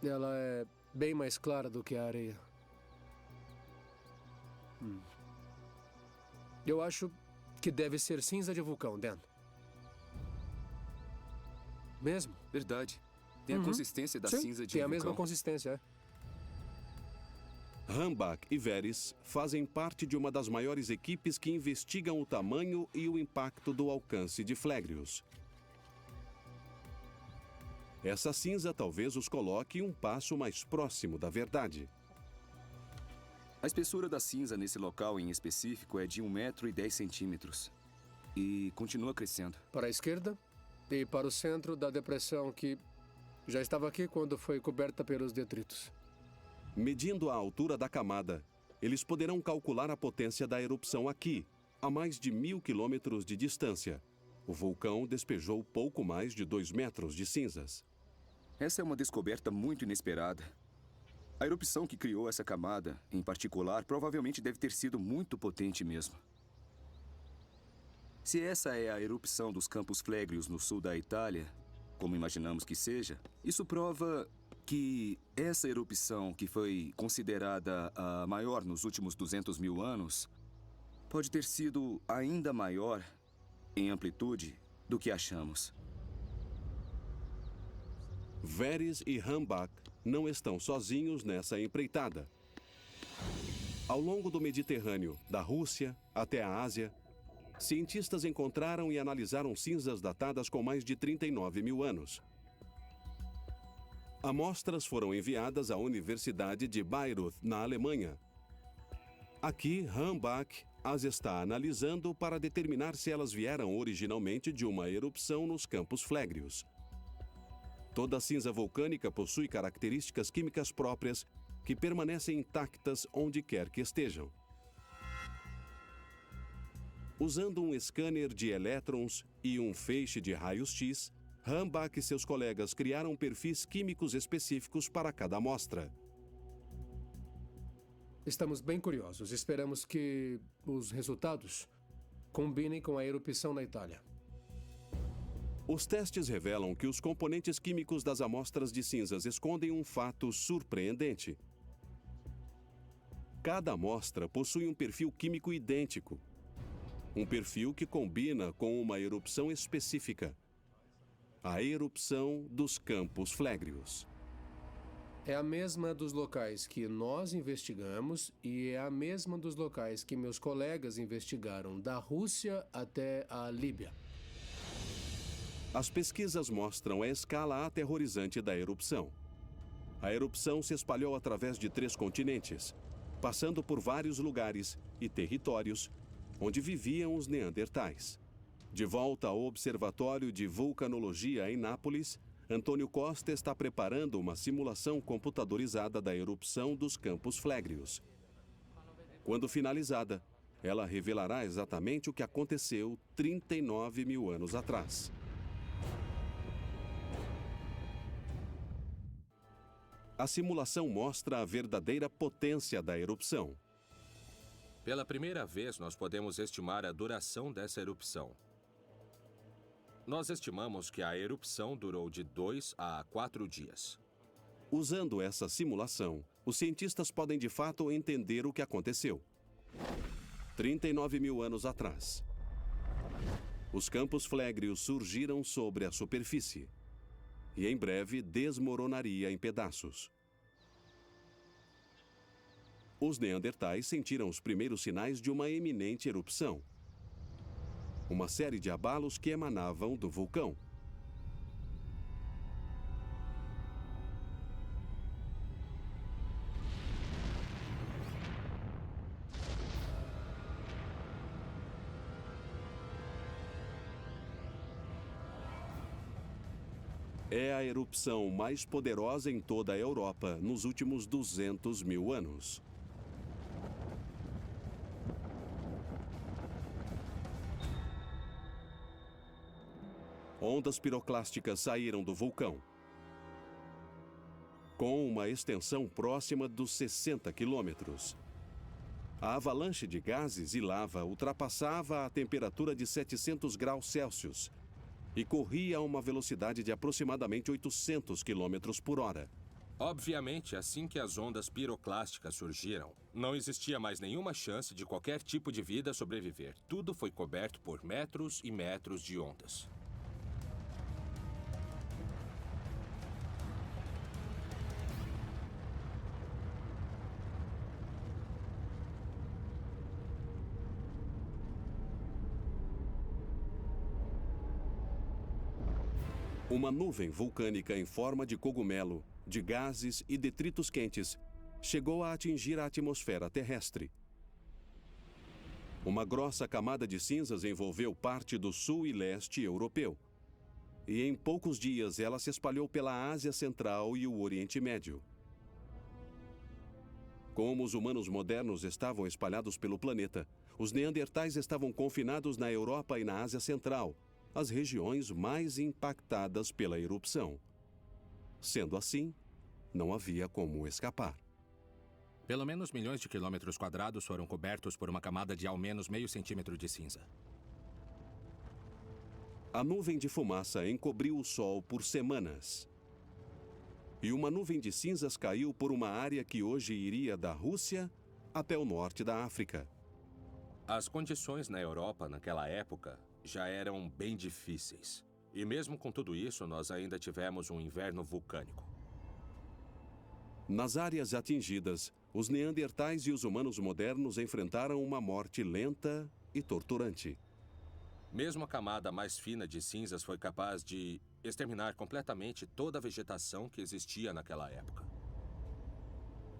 [SPEAKER 13] Ela é bem mais clara do que a areia. Eu acho que deve ser cinza de vulcão, Dan. Mesmo?
[SPEAKER 12] Verdade. Tem a consistência da
[SPEAKER 13] Sim,
[SPEAKER 12] cinza de
[SPEAKER 13] tem
[SPEAKER 12] vulcão.
[SPEAKER 13] a mesma consistência, é.
[SPEAKER 2] Hambach e Veres fazem parte de uma das maiores equipes que investigam o tamanho e o impacto do alcance de Flegrios. Essa cinza talvez os coloque um passo mais próximo da verdade.
[SPEAKER 12] A espessura da cinza nesse local em específico é de 1,10 m e continua crescendo.
[SPEAKER 13] Para a esquerda e para o centro da depressão que já estava aqui quando foi coberta pelos detritos.
[SPEAKER 2] Medindo a altura da camada, eles poderão calcular a potência da erupção aqui, a mais de 1.000 quilômetros de distância. O vulcão despejou pouco mais de 2 metros de cinzas.
[SPEAKER 12] Essa é uma descoberta muito inesperada. A erupção que criou essa camada, em particular, provavelmente deve ter sido muito potente mesmo. Se essa é a erupção dos Campos Flegrios no sul da Itália, como imaginamos que seja, isso prova que essa erupção, que foi considerada a maior nos últimos 200 mil anos, pode ter sido ainda maior em amplitude do que achamos.
[SPEAKER 2] Veres e Hambach não estão sozinhos nessa empreitada. Ao longo do Mediterrâneo, da Rússia até a Ásia, cientistas encontraram e analisaram cinzas datadas com mais de 39 mil anos. Amostras foram enviadas à Universidade de Bayreuth, na Alemanha. Aqui, Hambach as está analisando para determinar se elas vieram originalmente de uma erupção nos Campos Flegrios. Toda cinza vulcânica possui características químicas próprias que permanecem intactas onde quer que estejam. Usando um scanner de elétrons e um feixe de raios-x, Hambach e seus colegas criaram perfis químicos específicos para cada amostra.
[SPEAKER 13] Estamos bem curiosos. Esperamos que os resultados combinem com a erupção na Itália.
[SPEAKER 2] Os testes revelam que os componentes químicos das amostras de cinzas escondem um fato surpreendente. Cada amostra possui um perfil químico idêntico. Um perfil que combina com uma erupção específica. A erupção dos Campos Flegrios.
[SPEAKER 13] É a mesma dos locais que nós investigamos e é a mesma dos locais que meus colegas investigaram, da Rússia até a Líbia.
[SPEAKER 2] As pesquisas mostram a escala aterrorizante da erupção. A erupção se espalhou através de 3 continentes, passando por vários lugares e territórios onde viviam os Neandertais. De volta ao Observatório de Vulcanologia em Nápoles, Antônio Costa está preparando uma simulação computadorizada da erupção dos Campos Flegrios. Quando finalizada, ela revelará exatamente o que aconteceu 39 mil anos atrás. A simulação mostra a verdadeira potência da erupção.
[SPEAKER 15] Pela primeira vez, nós podemos estimar a duração dessa erupção. Nós estimamos que a erupção durou de 2 a 4 dias.
[SPEAKER 2] Usando essa simulação, os cientistas podem de fato entender o que aconteceu. 39 mil anos atrás. Os Campos Flegrios surgiram sobre a superfície e em breve desmoronaria em pedaços. Os Neandertais sentiram os primeiros sinais de uma eminente erupção. Uma série de abalos que emanavam do vulcão. É a erupção mais poderosa em toda a Europa nos últimos 200 mil anos. Ondas piroclásticas saíram do vulcão, com uma extensão próxima dos 60 quilômetros. A avalanche de gases e lava ultrapassava a temperatura de 700 graus Celsius e corria a uma velocidade de aproximadamente 800 quilômetros por hora.
[SPEAKER 15] Obviamente, assim que as ondas piroclásticas surgiram, não existia mais nenhuma chance de qualquer tipo de vida sobreviver. Tudo foi coberto por metros e metros de ondas.
[SPEAKER 2] Uma nuvem vulcânica em forma de cogumelo, de gases e detritos quentes, chegou a atingir a atmosfera terrestre. Uma grossa camada de cinzas envolveu parte do sul e leste europeu. E em poucos dias ela se espalhou pela Ásia Central e o Oriente Médio. Como os humanos modernos estavam espalhados pelo planeta, os neandertais estavam confinados na Europa e na Ásia Central, as regiões mais impactadas pela erupção. Sendo assim, não havia como escapar.
[SPEAKER 15] Pelo menos milhões de quilômetros quadrados foram cobertos por uma camada de ao menos meio centímetro de cinza.
[SPEAKER 2] A nuvem de fumaça encobriu o Sol por semanas. E uma nuvem de cinzas caiu por uma área que hoje iria da Rússia até o norte da África.
[SPEAKER 15] As condições na Europa naquela época já eram bem difíceis. E mesmo com tudo isso, nós ainda tivemos um inverno vulcânico.
[SPEAKER 2] Nas áreas atingidas, os neandertais e os humanos modernos enfrentaram uma morte lenta e torturante.
[SPEAKER 15] Mesmo a camada mais fina de cinzas foi capaz de exterminar completamente toda a vegetação que existia naquela época.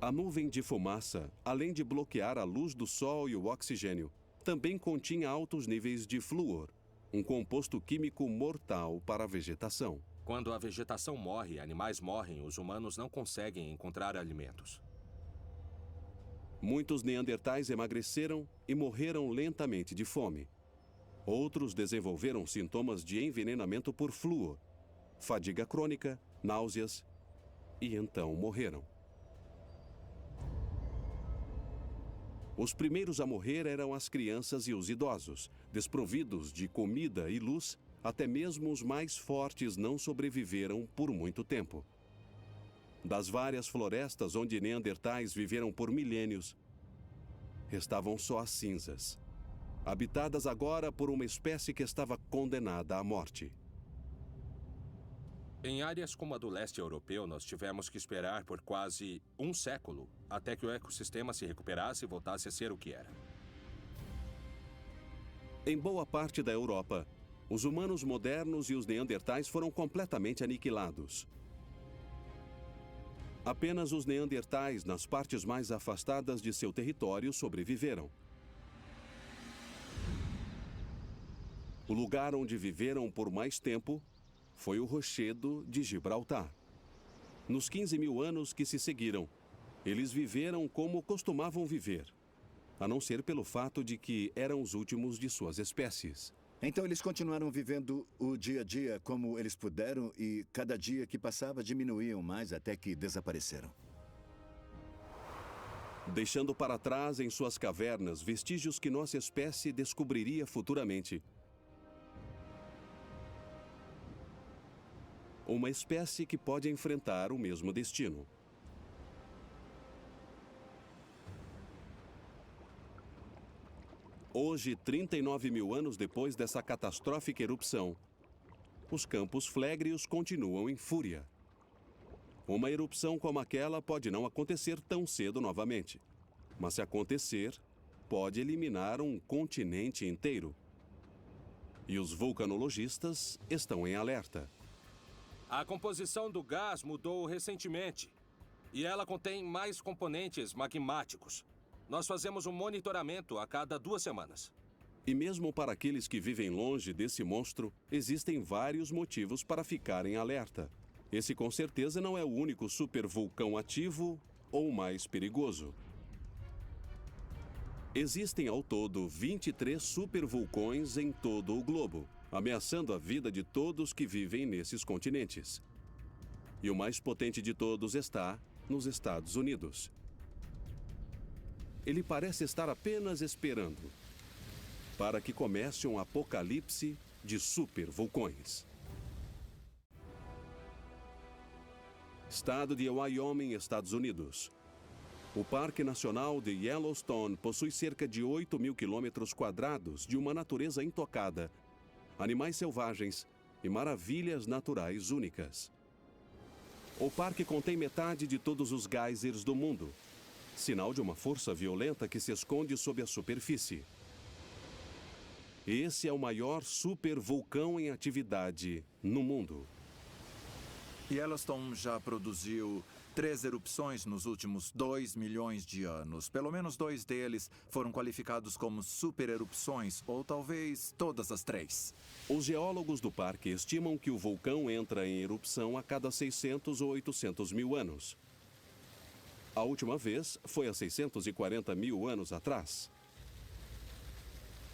[SPEAKER 2] A nuvem de fumaça, além de bloquear a luz do sol e o oxigênio, também continha altos níveis de flúor, um composto químico mortal para a vegetação.
[SPEAKER 15] Quando a vegetação morre e animais morrem, os humanos não conseguem encontrar alimentos.
[SPEAKER 2] Muitos neandertais emagreceram e morreram lentamente de fome. Outros desenvolveram sintomas de envenenamento por flúor, fadiga crônica, náuseas e então morreram. Os primeiros a morrer eram as crianças e os idosos, desprovidos de comida e luz. Até mesmo os mais fortes não sobreviveram por muito tempo. Das várias florestas onde neandertais viveram por milênios, restavam só as cinzas, habitadas agora por uma espécie que estava condenada à morte.
[SPEAKER 15] Em áreas como a do leste europeu, nós tivemos que esperar por quase um século até que o ecossistema se recuperasse e voltasse a ser o que era.
[SPEAKER 2] Em boa parte da Europa, os humanos modernos e os neandertais foram completamente aniquilados. Apenas os neandertais, nas partes mais afastadas de seu território, sobreviveram. O lugar onde viveram por mais tempo foi o Rochedo de Gibraltar. Nos 15 mil anos que se seguiram, eles viveram como costumavam viver, a não ser pelo fato de que eram os últimos de suas espécies.
[SPEAKER 3] Então eles continuaram vivendo o dia a dia como eles puderam e cada dia que passava diminuíam mais até que desapareceram.
[SPEAKER 2] Deixando para trás em suas cavernas vestígios que nossa espécie descobriria futuramente. Uma espécie que pode enfrentar o mesmo destino. Hoje, 39 mil anos depois dessa catastrófica erupção, os campos flegreos continuam em fúria. Uma erupção como aquela pode não acontecer tão cedo novamente, mas se acontecer, pode eliminar um continente inteiro. E os vulcanologistas estão em alerta.
[SPEAKER 15] A composição do gás mudou recentemente e ela contém mais componentes magmáticos. Nós fazemos um monitoramento a cada 2 semanas.
[SPEAKER 2] E mesmo para aqueles que vivem longe desse monstro, existem vários motivos para ficarem alerta. Esse com certeza não é o único supervulcão ativo ou mais perigoso. Existem ao todo 23 supervulcões em todo o globo, ameaçando a vida de todos que vivem nesses continentes. E o mais potente de todos está nos Estados Unidos. Ele parece estar apenas esperando para que comece um apocalipse de supervulcões. Estado de Wyoming, Estados Unidos. O Parque Nacional de Yellowstone possui cerca de 8.000 quilômetros quadrados de uma natureza intocada, animais selvagens e maravilhas naturais únicas. O parque contém metade de todos os geysers do mundo, sinal de uma força violenta que se esconde sob a superfície. Esse é o maior supervulcão em atividade no mundo.
[SPEAKER 9] Yellowstone já produziu 3 erupções nos últimos 2 milhões de anos. Pelo menos 2 deles foram qualificados como supererupções, ou talvez todas as 3.
[SPEAKER 2] Os geólogos do parque estimam que o vulcão entra em erupção a cada 600 ou 800 mil anos. A última vez foi há 640 mil anos atrás.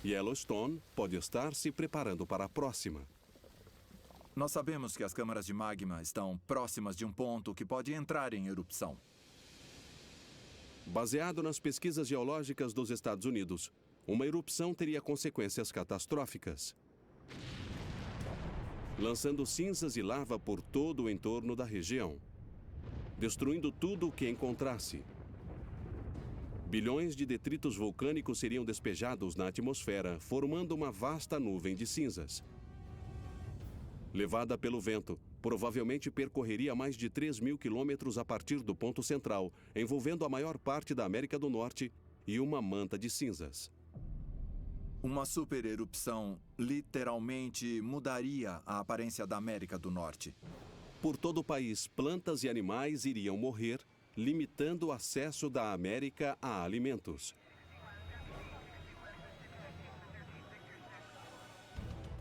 [SPEAKER 2] Yellowstone pode estar se preparando para a próxima.
[SPEAKER 9] Nós sabemos que as câmaras de magma estão próximas de um ponto que pode entrar em erupção.
[SPEAKER 2] Baseado nas pesquisas geológicas dos Estados Unidos, uma erupção teria consequências catastróficas, lançando cinzas e lava por todo o entorno da região, destruindo tudo o que encontrasse. Bilhões de detritos vulcânicos seriam despejados na atmosfera, formando uma vasta nuvem de cinzas. Levada pelo vento, provavelmente percorreria mais de 3.000 quilômetros a partir do ponto central, envolvendo a maior parte da América do Norte e uma manta de cinzas.
[SPEAKER 9] Uma supererupção literalmente mudaria a aparência da América do Norte.
[SPEAKER 2] Por todo o país, plantas e animais iriam morrer, limitando o acesso da América a alimentos.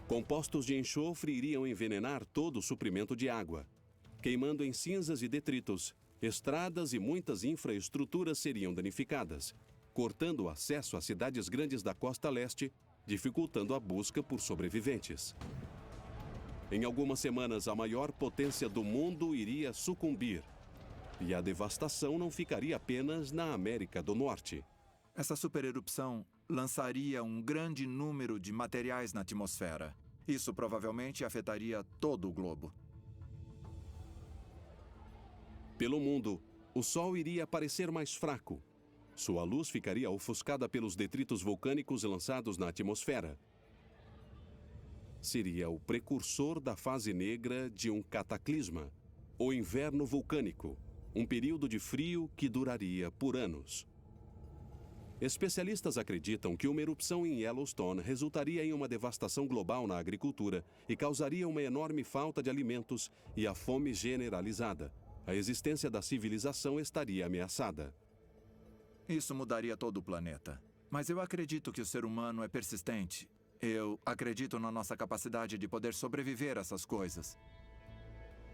[SPEAKER 2] Compostos de enxofre iriam envenenar todo o suprimento de água. Queimando em cinzas e detritos, estradas e muitas infraestruturas seriam danificadas, cortando o acesso às cidades grandes da costa leste, dificultando a busca por sobreviventes. Em algumas semanas, a maior potência do mundo iria sucumbir. E a devastação não ficaria apenas na América do Norte.
[SPEAKER 9] Essa supererupção lançaria um grande número de materiais na atmosfera. Isso provavelmente afetaria todo o globo.
[SPEAKER 2] Pelo mundo, o Sol iria parecer mais fraco. Sua luz ficaria ofuscada pelos detritos vulcânicos lançados na atmosfera. Seria o precursor da fase negra de um cataclisma, o inverno vulcânico, um período de frio que duraria por anos. Especialistas acreditam que uma erupção em Yellowstone resultaria em uma devastação global na agricultura e causaria uma enorme falta de alimentos e a fome generalizada. A existência da civilização estaria ameaçada.
[SPEAKER 9] Isso mudaria todo o planeta. Mas eu acredito que o ser humano é persistente. Eu acredito na nossa capacidade de poder sobreviver a essas coisas.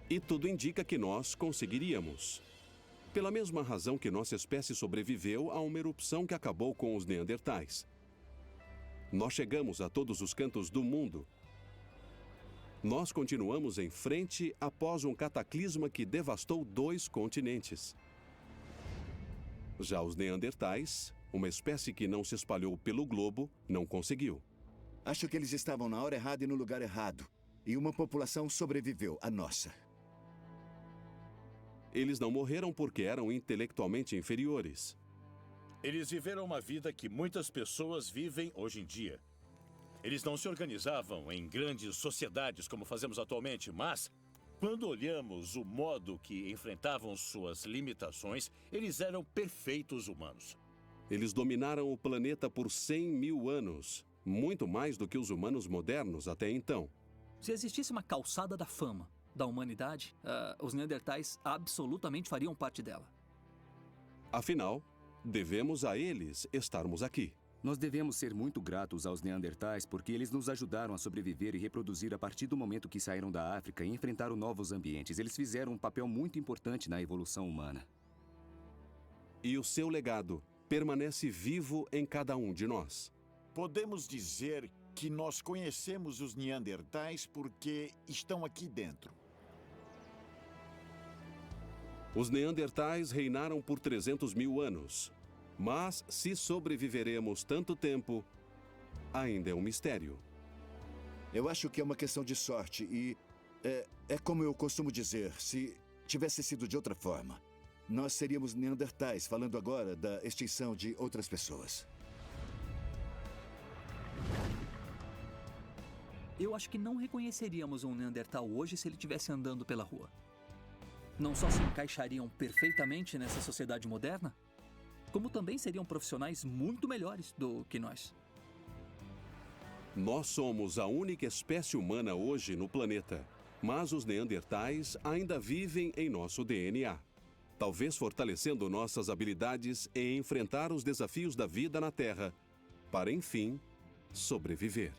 [SPEAKER 2] E tudo indica que nós conseguiríamos. Pela mesma razão que nossa espécie sobreviveu a uma erupção que acabou com os Neandertais. Nós chegamos a todos os cantos do mundo. Nós continuamos em frente após um cataclisma que devastou 2 continentes. Já os Neandertais, uma espécie que não se espalhou pelo globo, não conseguiu.
[SPEAKER 3] Acho que eles estavam na hora errada e no lugar errado. E uma população sobreviveu, a nossa.
[SPEAKER 2] Eles não morreram porque eram intelectualmente inferiores.
[SPEAKER 5] Eles viveram uma vida que muitas pessoas vivem hoje em dia. Eles não se organizavam em grandes sociedades como fazemos atualmente, mas quando olhamos o modo que enfrentavam suas limitações, eles eram perfeitos humanos.
[SPEAKER 2] Eles dominaram o planeta por 100 mil anos, muito mais do que os humanos modernos até então.
[SPEAKER 8] Se existisse uma calçada da fama da humanidade, os Neandertais absolutamente fariam parte dela.
[SPEAKER 2] Afinal, devemos a eles estarmos aqui.
[SPEAKER 12] Nós devemos ser muito gratos aos Neandertais porque eles nos ajudaram a sobreviver e reproduzir a partir do momento que saíram da África e enfrentaram novos ambientes. Eles fizeram um papel muito importante na evolução humana.
[SPEAKER 2] E o seu legado permanece vivo em cada um de nós.
[SPEAKER 6] Podemos dizer que nós conhecemos os Neandertais porque estão aqui dentro.
[SPEAKER 2] Os Neandertais reinaram por 300 mil anos. Mas, se sobreviveremos tanto tempo, ainda é um mistério.
[SPEAKER 3] Eu acho que é uma questão de sorte e é como eu costumo dizer, se tivesse sido de outra forma, nós seríamos Neandertais, falando agora da extinção de outras pessoas.
[SPEAKER 8] Eu acho que não reconheceríamos um Neandertal hoje se ele estivesse andando pela rua. Não só se encaixariam perfeitamente nessa sociedade moderna, como também seriam profissionais muito melhores do que nós.
[SPEAKER 2] Nós somos a única espécie humana hoje no planeta, mas os Neandertais ainda vivem em nosso DNA, talvez fortalecendo nossas habilidades em enfrentar os desafios da vida na Terra, para enfim sobreviver.